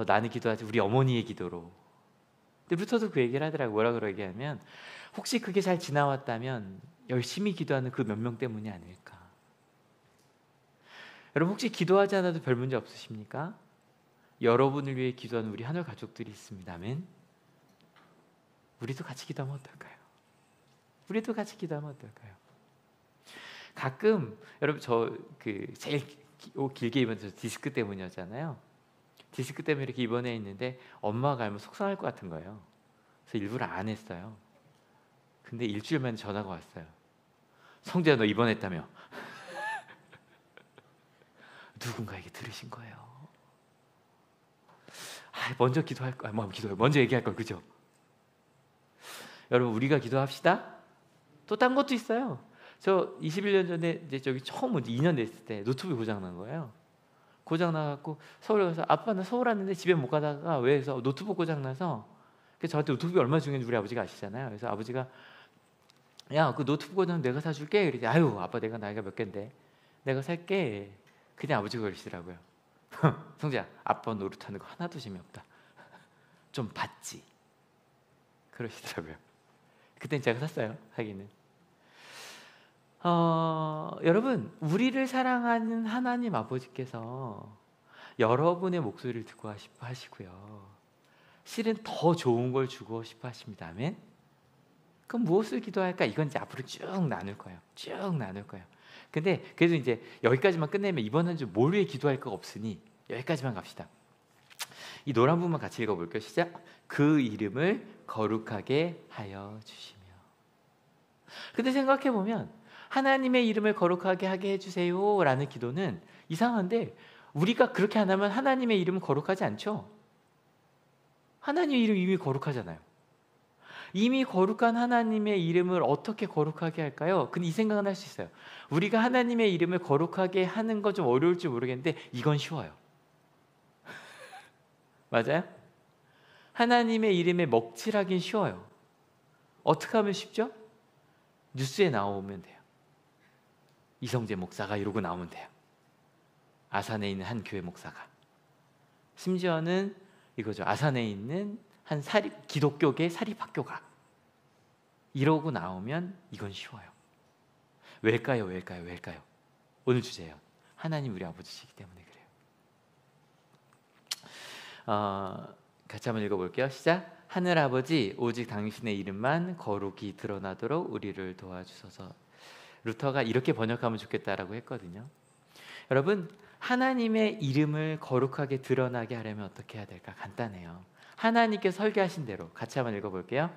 Speaker 1: 나는 기도하지 우리 어머니의 기도로. 근데 루터도 그 얘기를 하더라고요. 뭐라 그러 얘기하면 혹시 그게 잘 지나왔다면 열심히 기도하는 그 몇 명 때문이 아닐까. 여러분 혹시 기도하지 않아도 별 문제 없으십니까? 여러분을 위해 기도하는 우리 하늘 가족들이 있습니다. 아멘. 우리도 같이 기도하면 어떨까요? 우리도 같이 기도하면 어떨까요? 가끔 여러분 저 제일 길게 입은 저 디스크 때문이었잖아요. 디스크 때문에 이렇게 입원해 있는데 엄마가 알면 속상할 것 같은 거예요. 그래서 일부러 안 했어요. 근데 일주일 만에 전화가 왔어요. 성재야 너 입원했다며. 누군가에게 들으신 거예요. 먼저 기도할 거, 먼저 얘기할 걸, 그죠? 여러분 우리가 기도합시다. 또 딴 것도 있어요. 저 21년 전에 이제 저기 처음 2년 됐을 때 노트북이 고장 난 거예요. 고장 나갖고 서울에 가서 아빠 나 서울 왔는데 집에 못 가다가 왜 해서 노트북 고장 나서. 그래서 저한테 노트북이 얼마 중요한지 우리 아버지가 아시잖아요. 그래서 아버지가 야 그 노트북 고장 내가 사줄게. 그러지. 아유 아빠 내가 나이가 몇 갠데 내가 살게. 그냥 아버지가 그러시더라고요. 성재야 아빠 노릇하는 거 하나도 재미없다. 좀 받지. 그러시더라고요. 그땐 제가 샀어요. 하기는. 여러분 우리를 사랑하는 하나님 아버지께서 여러분의 목소리를 듣고 하시고요. 실은 더 좋은 걸 주고 싶어 하십니다. 아멘. 그럼 무엇을 기도할까? 이건 이제 앞으로 쭉 나눌 거예요. 쭉 나눌 거예요. 근데 그래도 이제 여기까지만 끝내면 이번 한 주 뭘 위해 기도할 거가 없으니 여기까지만 갑시다. 이 노란 부분만 같이 읽어볼게요. 시작. 그 이름을 거룩하게 하여 주시며. 근데 생각해보면 하나님의 이름을 거룩하게 하게 해주세요 라는 기도는 이상한데, 우리가 그렇게 안 하면 하나님의 이름은 거룩하지 않죠. 하나님의 이름 이미 거룩하잖아요. 이미 거룩한 하나님의 이름을 어떻게 거룩하게 할까요? 근데 이 생각은 할 수 있어요. 우리가 하나님의 이름을 거룩하게 하는 건 좀 어려울지 모르겠는데 이건 쉬워요. 맞아요? 하나님의 이름에 먹칠하긴 쉬워요. 어떻게 하면 쉽죠? 뉴스에 나오면 돼요. 이성재 목사가 이러고 나오면 돼요. 아산에 있는 한 교회 목사가. 심지어는 이거죠. 아산에 있는 한 기독교계 사립학교가. 이러고 나오면 이건 쉬워요. 왜일까요? 왜일까요? 왜일까요? 오늘 주제예요. 하나님 우리 아버지시기 때문에 그래요. 같이 한번 읽어볼게요. 시작. 하늘 아버지, 오직 당신의 이름만 거룩히 드러나도록 우리를 도와주소서. 루터가 이렇게 번역하면 좋겠다라고 했거든요. 여러분, 하나님의 이름을 거룩하게 드러나게 하려면 어떻게 해야 될까? 간단해요. 하나님께 설계하신 대로 같이 한번 읽어볼게요.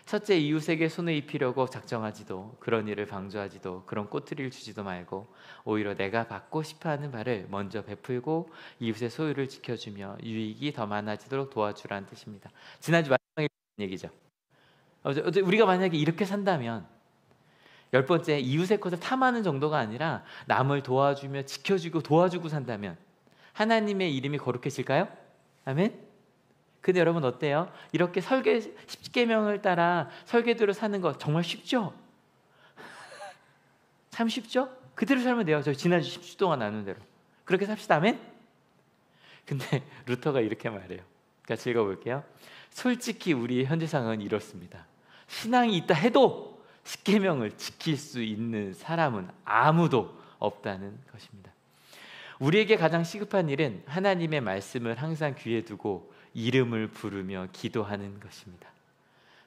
Speaker 1: 첫째, 이웃에게 손을 입히려고 작정하지도, 그런 일을 방조하지도, 그런 꼬투리를 주지도 말고 오히려 내가 받고 싶어하는 바를 먼저 베풀고 이웃의 소유를 지켜주며 유익이 더 많아지도록 도와주라는 뜻입니다. 지난주 마지막에 얘기죠. 우리가 만약에 이렇게 산다면, 10번째, 이웃의 것을 탐하는 정도가 아니라 남을 도와주며 지켜주고 도와주고 산다면 하나님의 이름이 거룩해질까요? 아멘? 근데 여러분 어때요? 이렇게 10계명을 따라 설계대로 사는 거 정말 쉽죠? 참 쉽죠? 그대로 살면 돼요. 저 지난주 10주 동안 나눈 대로 그렇게 삽시다. 아멘? 근데 루터가 이렇게 말해요. 같이 읽어볼게요. 솔직히 우리의 현재 상황은 이렇습니다. 신앙이 있다 해도 10계명을 지킬 수 있는 사람은 아무도 없다는 것입니다. 우리에게 가장 시급한 일은 하나님의 말씀을 항상 귀에 두고 이름을 부르며 기도하는 것입니다.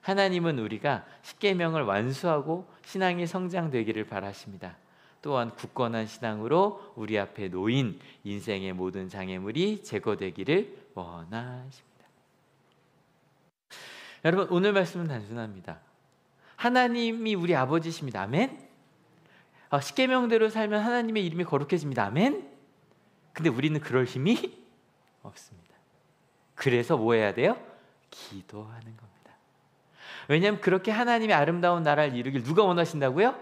Speaker 1: 하나님은 우리가 10계명을 완수하고 신앙이 성장되기를 바라십니다. 또한 굳건한 신앙으로 우리 앞에 놓인 인생의 모든 장애물이 제거되기를 원하십니다. 여러분, 오늘 말씀은 단순합니다. 하나님이 우리 아버지십니다. 아멘? 10계명대로 살면 하나님의 이름이 거룩해집니다. 아멘? 근데 우리는 그럴 힘이 없습니다. 그래서 뭐 해야 돼요? 기도하는 겁니다. 왜냐하면 그렇게 하나님의 아름다운 나라를 이루길 누가 원하신다고요?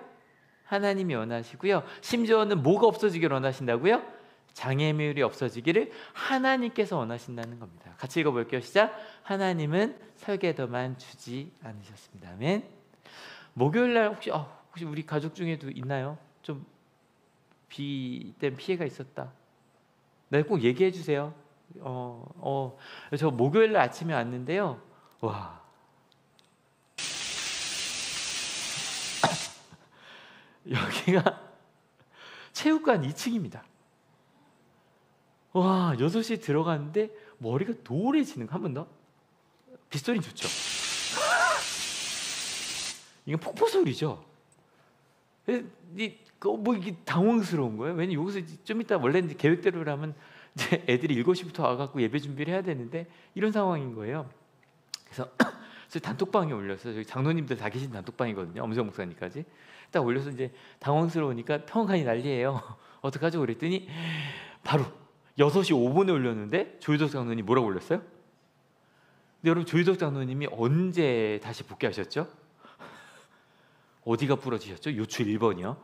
Speaker 1: 하나님이 원하시고요. 심지어는 뭐가 없어지기를 원하신다고요? 장애물이 없어지기를 하나님께서 원하신다는 겁니다. 같이 읽어볼게요. 시작. 하나님은 설계도만 주지 않으셨습니다. 아멘. 목요일날 혹시 우리 가족 중에도 있나요? 좀 비된 피해가 있었다. 네, 꼭 얘기해 주세요. 저 목요일 날 아침에 왔는데요. 와, 여기가 체육관 2층입니다. 와, 6시에 들어갔는데 머리가 노래지는 거. 한 번 더. 빗소리 좋죠? 이건 폭포 소리죠. 뭐 이게 당황스러운 거예요. 왜냐면 여기서 좀 이따 원래 계획대로라면 이제 애들이 7시부터 와갖고 예배 준비를 해야 되는데 이런 상황인 거예요. 그래서 단톡방에 올렸어요. 저기 장로님들 다 계신 단톡방이거든요. 엄수영 목사님까지 딱 올려서 이제 당황스러우니까 평간이 난리예요. 어떡하죠? 그랬더니 바로 6시 5분에 올렸는데 조유덕 장로님 뭐라고 올렸어요? 근데 여러분, 조유덕 장로님이 언제 다시 복귀하셨죠? 어디가 부러지셨죠? 요추 1번이요.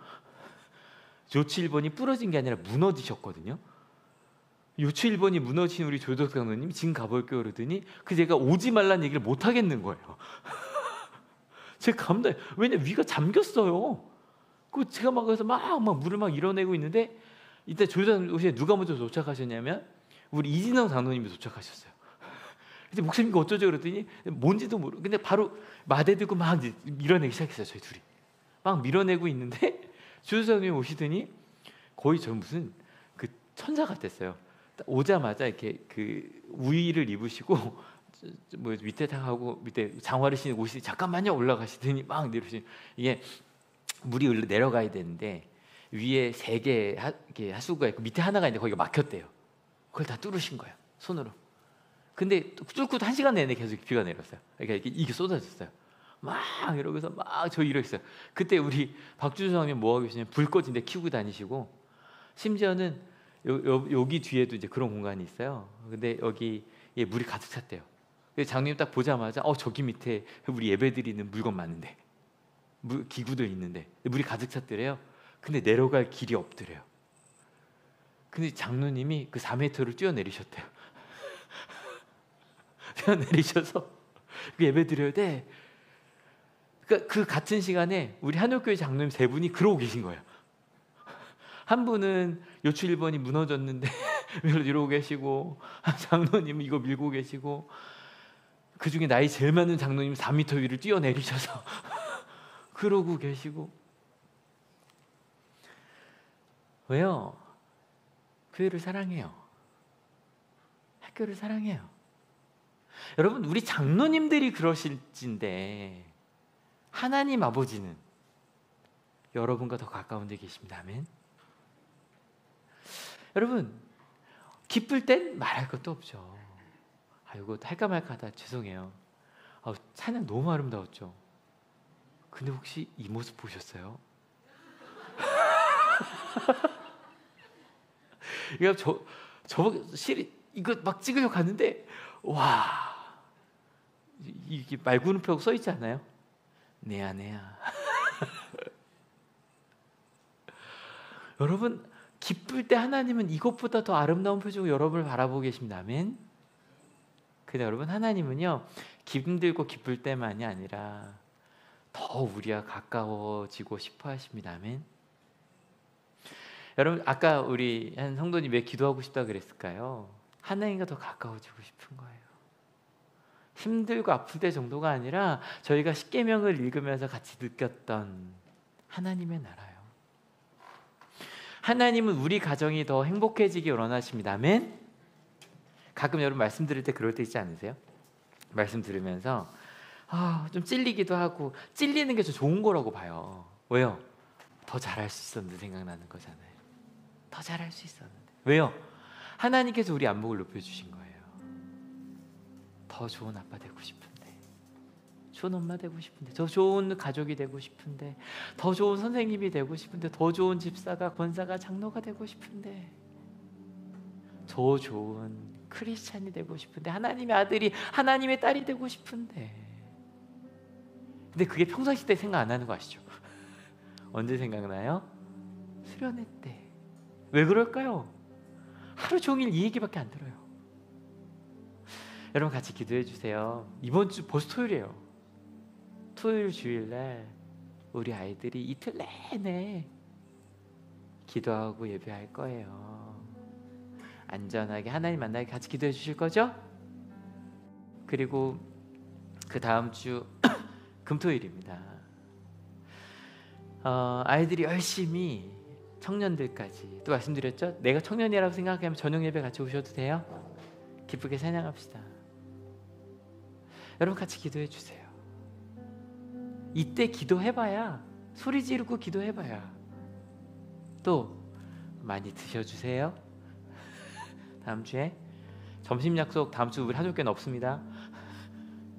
Speaker 1: 요추 1번이 부러진 게 아니라 무너지셨거든요. 요추 1번이 무너진 우리 조덕 장로님 지금 가볼게요 그러더니 제가 오지 말라는 얘기를 못 하겠는 거예요. 제가 감당, 왜냐 위가 잠겼어요. 제가 막 그래서 막 물을 막 밀어내고 있는데 이때 조덕 장로님 누가 먼저 도착하셨냐면 우리 이진영 장로님이 도착하셨어요. 근데 목사님이 어쩌죠 그랬더니 뭔지도 모르고 근데 바로 마대 들고 막 밀어내기 시작했어요. 저희 둘이 막 밀어내고 있는데 조덕장로님 오시더니 거의 저 무슨 그 천사 같았어요. 오자마자 이렇게 그 우의를 입으시고 뭐 밑에 다 하고 밑에 장화를 신고 오시더니 잠깐만요 올라가시더니 막 내려오시니 이게 물이 내려가야 되는데 위에 3개 하수구가 있고 밑에 하나가 있는데 거기가 막혔대요. 그걸 다 뚫으신 거예요 손으로. 근데 뚫고 1시간 내내 계속 비가 내렸어요. 그러니까 이게 쏟아졌어요. 막 이러면서 막 저 이러겠어요. 그때 우리 박준수 형님 뭐 하고 계시냐면 불꽃인데 켜고 다니시고 심지어는 여기 뒤에도 이제 그런 공간이 있어요. 근데 여기 물이 가득 찼대요. 장로님 딱 보자마자 저기 밑에 우리 예배드리는 물건 많은데 기구들 있는데 물이 가득 찼더래요. 근데 내려갈 길이 없더래요. 근데 장로님이 그 4m를 뛰어내리셨대요. 뛰어내리셔서 예배 드려야 돼. 그러니까 그 같은 시간에 우리 한옥교회 장로님 3분이 그러고 계신 거예요. 한 분은 요출 1번이 무너졌는데 이러고 계시고, 장로님은 이거 밀고 계시고, 그 중에 나이 제일 많은 장로님 4m 위를 뛰어내리셔서 그러고 계시고. 왜요? 교회를 사랑해요. 학교를 사랑해요. 여러분, 우리 장로님들이 그러실진데 하나님 아버지는 여러분과 더 가까운 데 계십니다. 아멘. 여러분, 기쁠 땐 말할 것도 없죠. 이거 할까 말까 하다 죄송해요. 찬양 너무 아름다웠죠. 근데 혹시 이 모습 보셨어요? 이거 이거 막 찍으려고 갔는데 와, 이게 말구름표가 써 있지 않나요? 내야 여러분, 기쁠 때 하나님은 이것보다 더 아름다운 표정으로 여러분을 바라보고 계십니다. 아멘. 근데 여러분, 하나님은요 힘들고 기쁠 때만이 아니라 더 우리와 가까워지고 싶어 하십니다. 아멘. 여러분, 아까 우리 한 성도님 왜 기도하고 싶다 그랬을까요? 하나님과 더 가까워지고 싶은 거예요. 힘들고 아플 때 정도가 아니라 저희가 십계명을 읽으면서 같이 느꼈던 하나님의 나라요. 하나님은 우리 가정이 더 행복해지기 원하십니다. 아멘. 가끔 여러분 말씀 들을 때 그럴 때 있지 않으세요? 말씀 들으면서 좀 찔리기도 하고, 찔리는 게 좀 좋은 거라고 봐요. 왜요? 더 잘할 수 있었는데 생각나는 거잖아요. 더 잘할 수 있었는데. 왜요? 하나님께서 우리 안목을 높여주신 거예요. 더 좋은 아빠 되고 싶은데, 좋은 엄마 되고 싶은데, 더 좋은 가족이 되고 싶은데, 더 좋은 선생님이 되고 싶은데, 더 좋은 집사가, 권사가, 장로가 되고 싶은데, 더 좋은 크리스찬이 되고 싶은데, 하나님의 아들이, 하나님의 딸이 되고 싶은데. 근데 그게 평상시 때 생각 안 하는 거 아시죠? 언제 생각나요? 수련회 때. 왜 그럴까요? 하루 종일 이 얘기밖에 안 들어요. 여러분 같이 기도해 주세요. 이번 주 벌써 토요일이에요. 토요일 주일날 우리 아이들이 이틀 내내 기도하고 예배할 거예요. 안전하게 하나님 만나게 같이 기도해 주실 거죠? 그리고 그 다음 주 금토일입니다. 아이들이 열심히 청년들까지, 또 말씀드렸죠? 내가 청년이라고 생각하면 저녁 예배 같이 오셔도 돼요. 기쁘게 찬양합시다. 여러분 같이 기도해 주세요. 이때 기도해봐야, 소리 지르고 기도해봐야 또 많이 드셔주세요. 다음 주에 점심 약속, 다음 주 우리 한옥교회는 없습니다.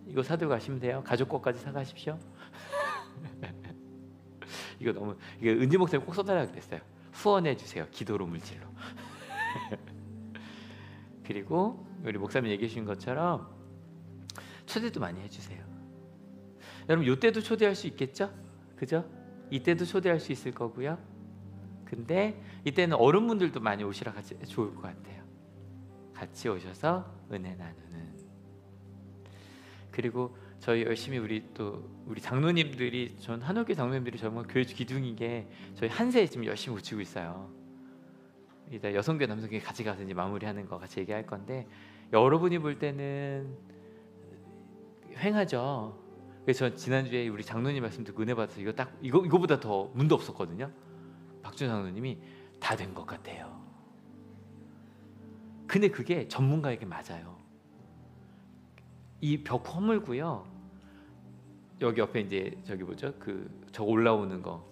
Speaker 1: 이거 사들고 가시면 돼요. 가족 것까지 사가십시오. 이거 은지 목사님 꼭 써달라고 그랬어요. 후원해 주세요. 기도로 물질로. 그리고 우리 목사님 얘기해 주신 것처럼 초대도 많이 해주세요. 여러분, 이때도 초대할 수 있겠죠? 그죠? 이때도 초대할 수 있을 거고요. 근데 이때는 어른분들도 많이 오시라 같이 좋을 것 같아요. 같이 오셔서 은혜 나누는. 그리고 저희 열심히 우리 장로님들이, 전 한옥교회 장로님들이 정말 교회 기둥인 게 저희 한세 지금 열심히 붙이고 있어요. 이따 여성교회 남성교회 같이 가서 이제 마무리하는 거 같이 얘기할 건데, 여러분이 볼 때는 횡하죠. 그래서 전 지난주에 우리 장로님 말씀 듣고 은혜 받아서 이거보다 더 문도 없었거든요. 박준 장로님이 다 된 것 같아요. 근데 그게 전문가에게 맞아요. 이 벽 허물고요. 여기 옆에 이제 저기 뭐죠? 저 올라오는 거,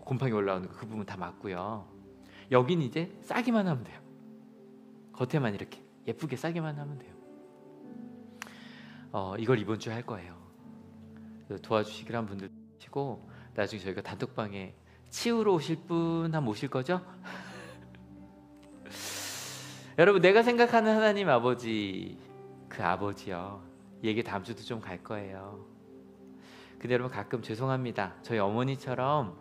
Speaker 1: 곰팡이 올라오는 거 그 부분 다 막고요. 여긴 이제 싸기만 하면 돼요. 겉에만 이렇게 예쁘게 싸기만 하면 돼요. 이걸 이번 주에 할 거예요. 도와주시기로 한 분들 계시고, 나중에 저희가 단톡방에 치우러 오실 분 한번 오실 거죠? 여러분, 내가 생각하는 하나님 아버지, 그 아버지요, 얘기 다음 주도 좀 갈 거예요. 근데 여러분, 가끔 죄송합니다. 저희 어머니처럼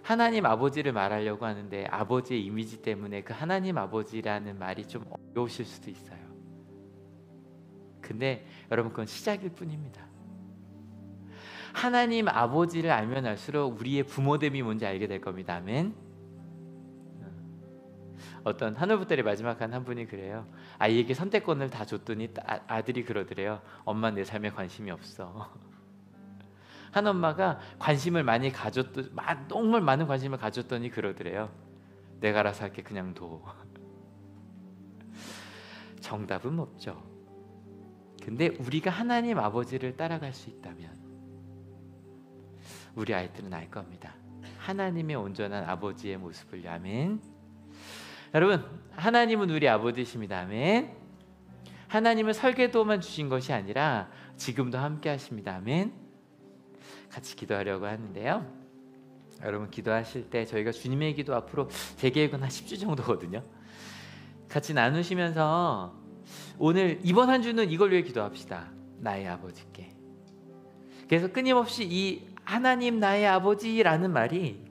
Speaker 1: 하나님 아버지를 말하려고 하는데 아버지의 이미지 때문에 그 하나님 아버지라는 말이 좀 어려우실 수도 있어요. 근데 여러분, 그건 시작일 뿐입니다. 하나님 아버지를 알면 알수록 우리의 부모됨이 뭔지 알게 될 겁니다. 아멘. 어떤 하늘보따리 마지막 한 분이 그래요. 아이에게 선택권을 다 줬더니 아들이 그러더래요. 엄마 내 삶에 관심이 없어. 한 엄마가 관심을 많이 정말 많은 관심을 가졌더니 그러더래요. 내가 알아서 할게, 그냥 둬. 정답은 없죠. 근데 우리가 하나님 아버지를 따라갈 수 있다면 우리 아이들은 알 겁니다. 하나님의 온전한 아버지의 모습을. 아멘. 여러분, 하나님은 우리 아버지십니다. 아멘. 하나님은 설계도만 주신 것이 아니라 지금도 함께 하십니다. 아멘. 같이 기도하려고 하는데요. 여러분, 기도하실 때 저희가 주님의 기도 앞으로 제 계획은 한 10주 정도거든요. 같이 나누시면서 오늘 이번 한 주는 이걸 위해 기도합시다. 나의 아버지께. 그래서 끊임없이 이 하나님 나의 아버지라는 말이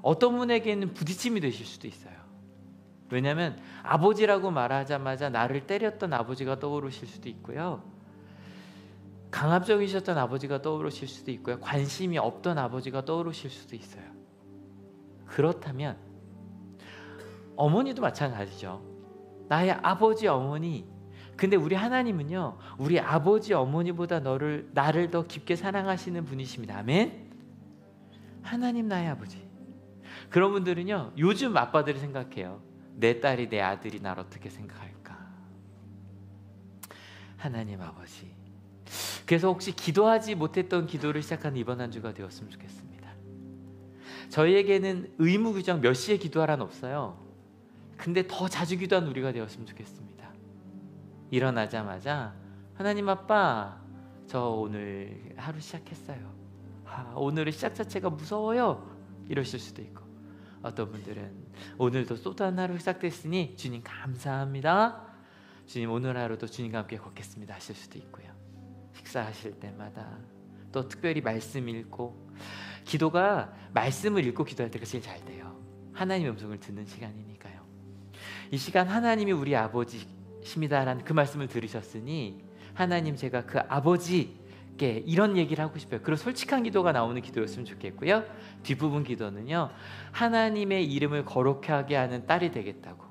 Speaker 1: 어떤 분에게는 부딪힘이 되실 수도 있어요. 왜냐하면 아버지라고 말하자마자 나를 때렸던 아버지가 떠오르실 수도 있고요. 강압적이셨던 아버지가 떠오르실 수도 있고요. 관심이 없던 아버지가 떠오르실 수도 있어요. 그렇다면 어머니도 마찬가지죠. 나의 아버지 어머니. 근데 우리 하나님은요, 우리 아버지 어머니보다 나를 더 깊게 사랑하시는 분이십니다. 아멘. 하나님 나의 아버지. 그런 분들은요, 요즘 아빠들을 생각해요. 내 딸이 내 아들이 날 어떻게 생각할까. 하나님 아버지. 그래서 혹시 기도하지 못했던 기도를 시작한 이번 한 주가 되었으면 좋겠습니다. 저희에게는 의무 규정 몇 시에 기도하라는 없어요. 근데 더 자주 기도한 우리가 되었으면 좋겠습니다. 일어나자마자 하나님 아빠, 저 오늘 하루 시작했어요. 오늘의 시작 자체가 무서워요. 이러실 수도 있고, 어떤 분들은 오늘도 또 다른 하루 시작됐으니 주님 감사합니다. 주님 오늘 하루도 주님과 함께 걷겠습니다 하실 수도 있고요. 식사하실 때마다 또 특별히 말씀 읽고, 기도가 말씀을 읽고 기도할 때가 제일 잘 돼요. 하나님의 음성을 듣는 시간이니까요. 이 시간 하나님이 우리 아버지십니다라는 그 말씀을 들으셨으니 하나님, 제가 그 아버지께 이런 얘기를 하고 싶어요. 그런 솔직한 기도가 나오는 기도였으면 좋겠고요. 뒷부분 기도는요, 하나님의 이름을 거룩하게 하게 하는 딸이 되겠다고,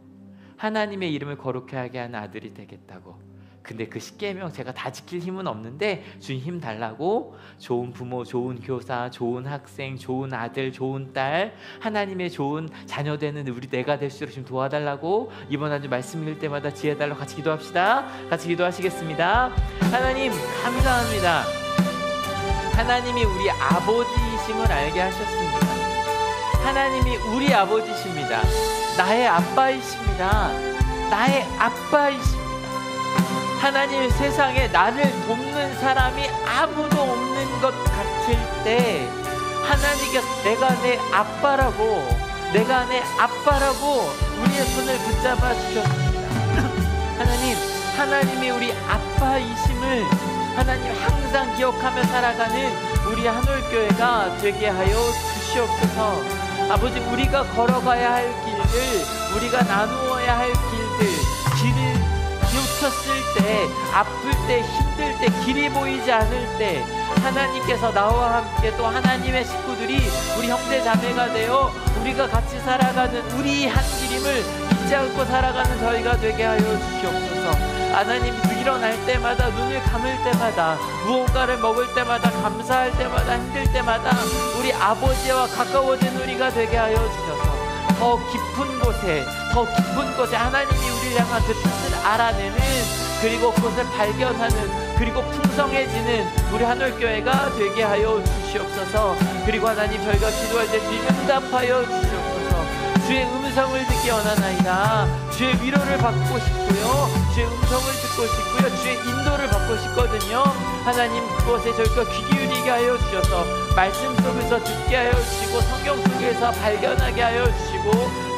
Speaker 1: 하나님의 이름을 거룩하게 하게 하는 아들이 되겠다고. 근데 그 10계명 제가 다 지킬 힘은 없는데 주님 힘 달라고, 좋은 부모, 좋은 교사, 좋은 학생, 좋은 아들, 좋은 딸, 하나님의 좋은 자녀 되는 우리 내가 될 수 있도록 좀 도와달라고, 이번 한 주 말씀 읽을 때마다 지혜 달라고 같이 기도합시다. 같이 기도하시겠습니다. 하나님 감사합니다. 하나님이 우리 아버지이심을 알게 하셨습니다. 하나님이 우리 아버지십니다. 나의 아빠이십니다. 나의 아빠이십니다. 하나님, 세상에 나를 돕는 사람이 아무도 없는 것 같을 때 하나님께서 내가 내 아빠라고 우리의 손을 붙잡아 주셨습니다. 하나님이 우리 아빠이심을 하나님 항상 기억하며 살아가는 우리 한올교회가 되게 하여 주시옵소서. 아버지, 우리가 걸어가야 할 길들, 우리가 나누어야 할 길을 놓쳤을 때, 아플 때, 힘들 때, 길이 보이지 않을 때 하나님께서 나와 함께 또 하나님의 식구들이 우리 형제 자매가 되어 우리가 같이 살아가는 우리 한 길임을 잊지 않고 살아가는 저희가 되게 하여 주시옵소서. 하나님, 일어날 때마다, 눈을 감을 때마다, 무언가를 먹을 때마다, 감사할 때마다, 힘들 때마다 우리 아버지와 가까워진 우리가 되게 하여 주셔서 더 깊은 곳에 하나님이 우리를 향한 그 뜻을 알아내는, 그리고 그것을 발견하는 그리고 풍성해지는 우리 한올교회가 되게 하여 주시옵소서. 그리고 하나님, 저희가 기도할 때 주님 응답하여 주시옵소서. 주의 음성을 듣기 원하나이다. 주의 위로를 받고 싶고요, 주의 음성을 듣고 싶고요, 주의 인도를 받고 싶거든요. 하나님, 그것에 저희가 귀 기울이게 하여 주셔서 말씀 속에서 듣게 하여 주시고, 성경 속에서 발견하게 하여 주시고,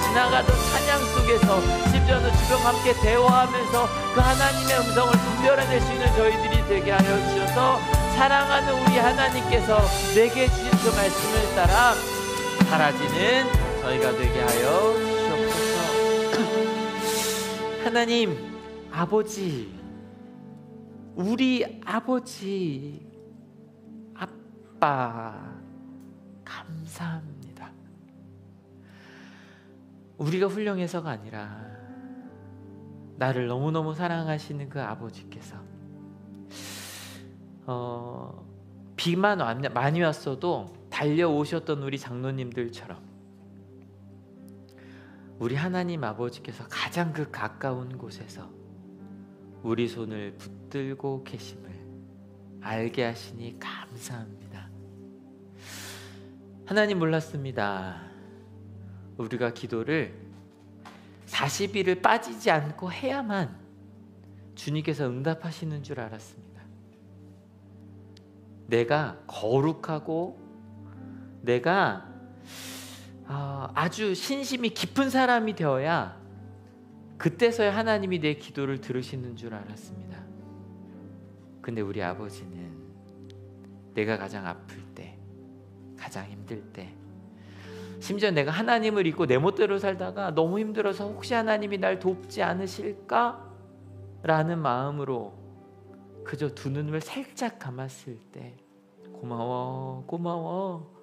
Speaker 1: 지나가던 찬양 속에서 심지어는 주변과 함께 대화하면서 그 하나님의 음성을 분별해낼 수 있는 저희들이 되게 하여 주셔서, 사랑하는 우리 하나님께서 내게 주신 그 말씀을 따라 사라지는 저희가 되게 하여 주시옵소서. 하나님 아버지, 우리 아버지, 아빠, 감사합니다. 우리가 훌륭해서가 아니라 나를 너무너무 사랑하시는 그 아버지께서 비만 많이 왔어도 달려오셨던 우리 장로님들처럼 우리 하나님 아버지께서 가장 그 가까운 곳에서 우리 손을 붙들고 계심을 알게 하시니 감사합니다. 하나님, 몰랐습니다. 우리가 기도를 40일을 빠지지 않고 해야만 주님께서 응답하시는 줄 알았습니다. 내가 거룩하고 내가 아주 신심이 깊은 사람이 되어야 그때서야 하나님이 내 기도를 들으시는 줄 알았습니다. 근데 우리 아버지는 내가 가장 아플 때, 가장 힘들 때, 심지어 내가 하나님을 잊고 내 멋대로 살다가 너무 힘들어서 혹시 하나님이 날 돕지 않으실까? 라는 마음으로 그저 두 눈을 살짝 감았을 때, 고마워, 고마워,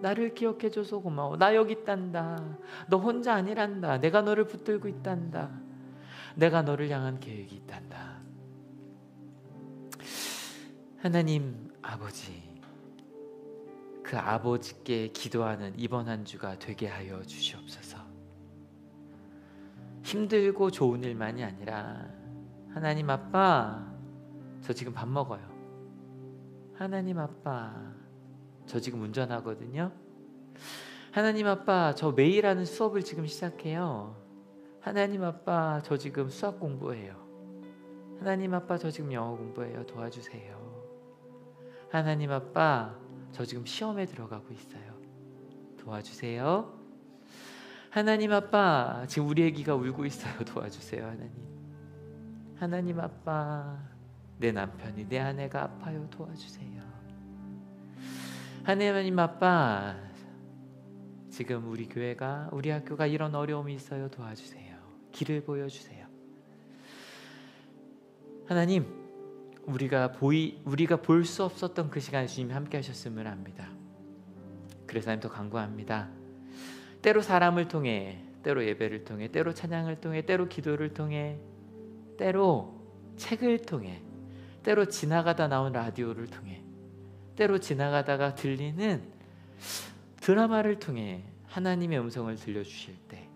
Speaker 1: 나를 기억해줘서 고마워, 나 여기 있단다, 너 혼자 아니란다, 내가 너를 붙들고 있단다, 내가 너를 향한 계획이 있단다. 하나님 아버지, 그 아버지께 기도하는 이번 한 주가 되게 하여 주시옵소서. 힘들고 좋은 일만이 아니라, 하나님 아빠, 저 지금 밥 먹어요. 하나님 아빠, 저 지금 운전하거든요. 하나님 아빠, 저 매일 하는 수업을 지금 시작해요. 하나님 아빠, 저 지금 수학 공부해요. 하나님 아빠, 저 지금 영어 공부해요. 도와주세요. 하나님 아빠, 저 지금 시험에 들어가고 있어요. 도와주세요. 하나님 아빠, 지금 우리 애기가 울고 있어요. 도와주세요. 하나님. 하나님 아빠, 내 남편이, 내 아내가 아파요. 도와주세요. 하나님 아빠, 지금 우리 교회가, 우리 학교가 이런 어려움이 있어요. 도와주세요. 길을 보여주세요. 하나님, 우리가 볼 수 없었던 그 시간에 주님이 함께 하셨음을 압니다. 그래서 하나님 더 간구합니다. 때로 사람을 통해, 때로 예배를 통해, 때로 찬양을 통해, 때로 기도를 통해, 때로 책을 통해, 때로 지나가다 나온 라디오를 통해, 때로 지나가다가 들리는 드라마를 통해 하나님의 음성을 들려주실 때,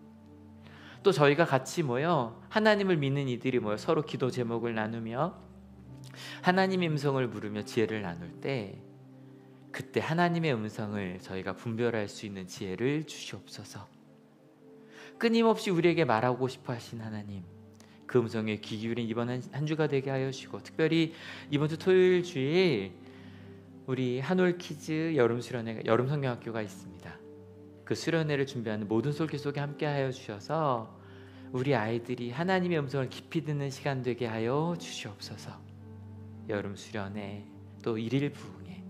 Speaker 1: 또 저희가 같이 모여 하나님을 믿는 이들이 모여 서로 기도 제목을 나누며 하나님의 음성을 물으며 지혜를 나눌 때, 그때 하나님의 음성을 저희가 분별할 수 있는 지혜를 주시옵소서. 끊임없이 우리에게 말하고 싶어 하신 하나님, 그 음성에 귀 기울인 이번 한 주가 되게 하여 주시고, 특별히 이번 주 토요일 주일 우리 한올키즈 여름 성경학교가 있습니다. 그 수련회를 준비하는 모든 솔길 속에 함께 하여 주셔서 우리 아이들이 하나님의 음성을 깊이 듣는 시간 되게 하여 주시옵소서. 여름 수련회, 또 일일 부흥회,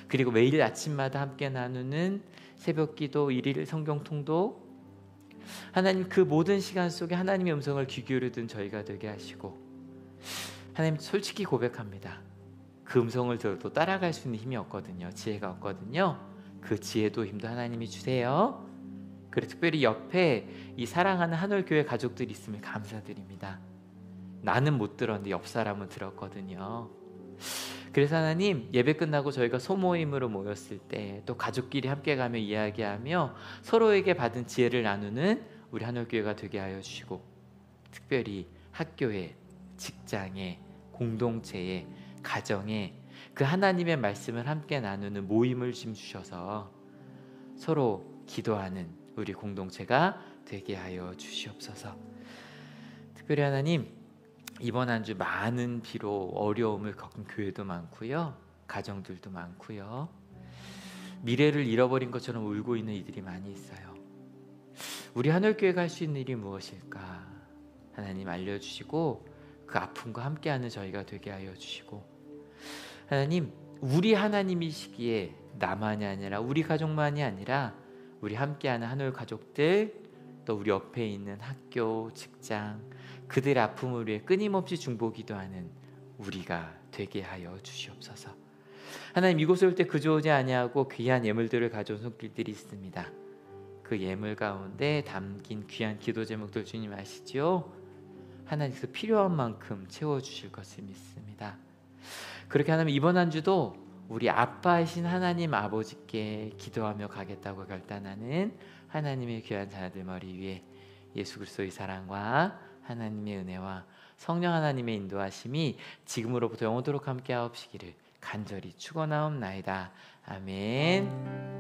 Speaker 1: 그리고 매일 아침마다 함께 나누는 새벽 기도, 일일 성경 통독, 하나님 그 모든 시간 속에 하나님의 음성을 귀 기울이던 저희가 되게 하시고, 하나님 솔직히 고백합니다. 그 음성을 들어도 따라갈 수 있는 힘이 없거든요. 지혜가 없거든요. 그 지혜도 힘도 하나님이 주세요. 그리고 특별히 옆에 이 사랑하는 한올교회 가족들이 있음을 감사드립니다. 나는 못 들었는데 옆 사람은 들었거든요. 그래서 하나님, 예배 끝나고 저희가 소모임으로 모였을 때 또 가족끼리 함께 가며 이야기하며 서로에게 받은 지혜를 나누는 우리 한올교회가 되게 하여 주시고, 특별히 학교에, 직장에, 공동체에, 가정에 그 하나님의 말씀을 함께 나누는 모임을 좀 주셔서 서로 기도하는 우리 공동체가 되게 하여 주시옵소서. 특별히 하나님, 이번 한 주 많은 비로 어려움을 겪은 교회도 많고요, 가정들도 많고요, 미래를 잃어버린 것처럼 울고 있는 이들이 많이 있어요. 우리 하늘교회가 할 수 있는 일이 무엇일까? 하나님 알려주시고 그 아픔과 함께하는 저희가 되게 하여 주시고, 하나님, 우리 하나님이시기에 나만이 아니라 우리 가족만이 아니라 우리 함께하는 하늘 가족들, 또 우리 옆에 있는 학교, 직장, 그들의 아픔을 위해 끊임없이 중보기도하는 우리가 되게 하여 주시옵소서. 하나님, 이곳에 올 때 그저 오지 아니하고 귀한 예물들을 가져온 손길들이 있습니다. 그 예물 가운데 담긴 귀한 기도 제목들 주님 아시지요? 하나님께서 필요한 만큼 채워주실 것을 믿습니다. 그렇게 하나님, 이번 한 주도 우리 아빠이신 하나님 아버지께 기도하며 가겠다고 결단하는 하나님의 귀한 자녀들 머리 위에 예수 그리스도의 사랑과 하나님의 은혜와 성령 하나님의 인도하심이 지금으로부터 영원토록 함께 하옵시기를 간절히 축원하옵나이다. 아멘.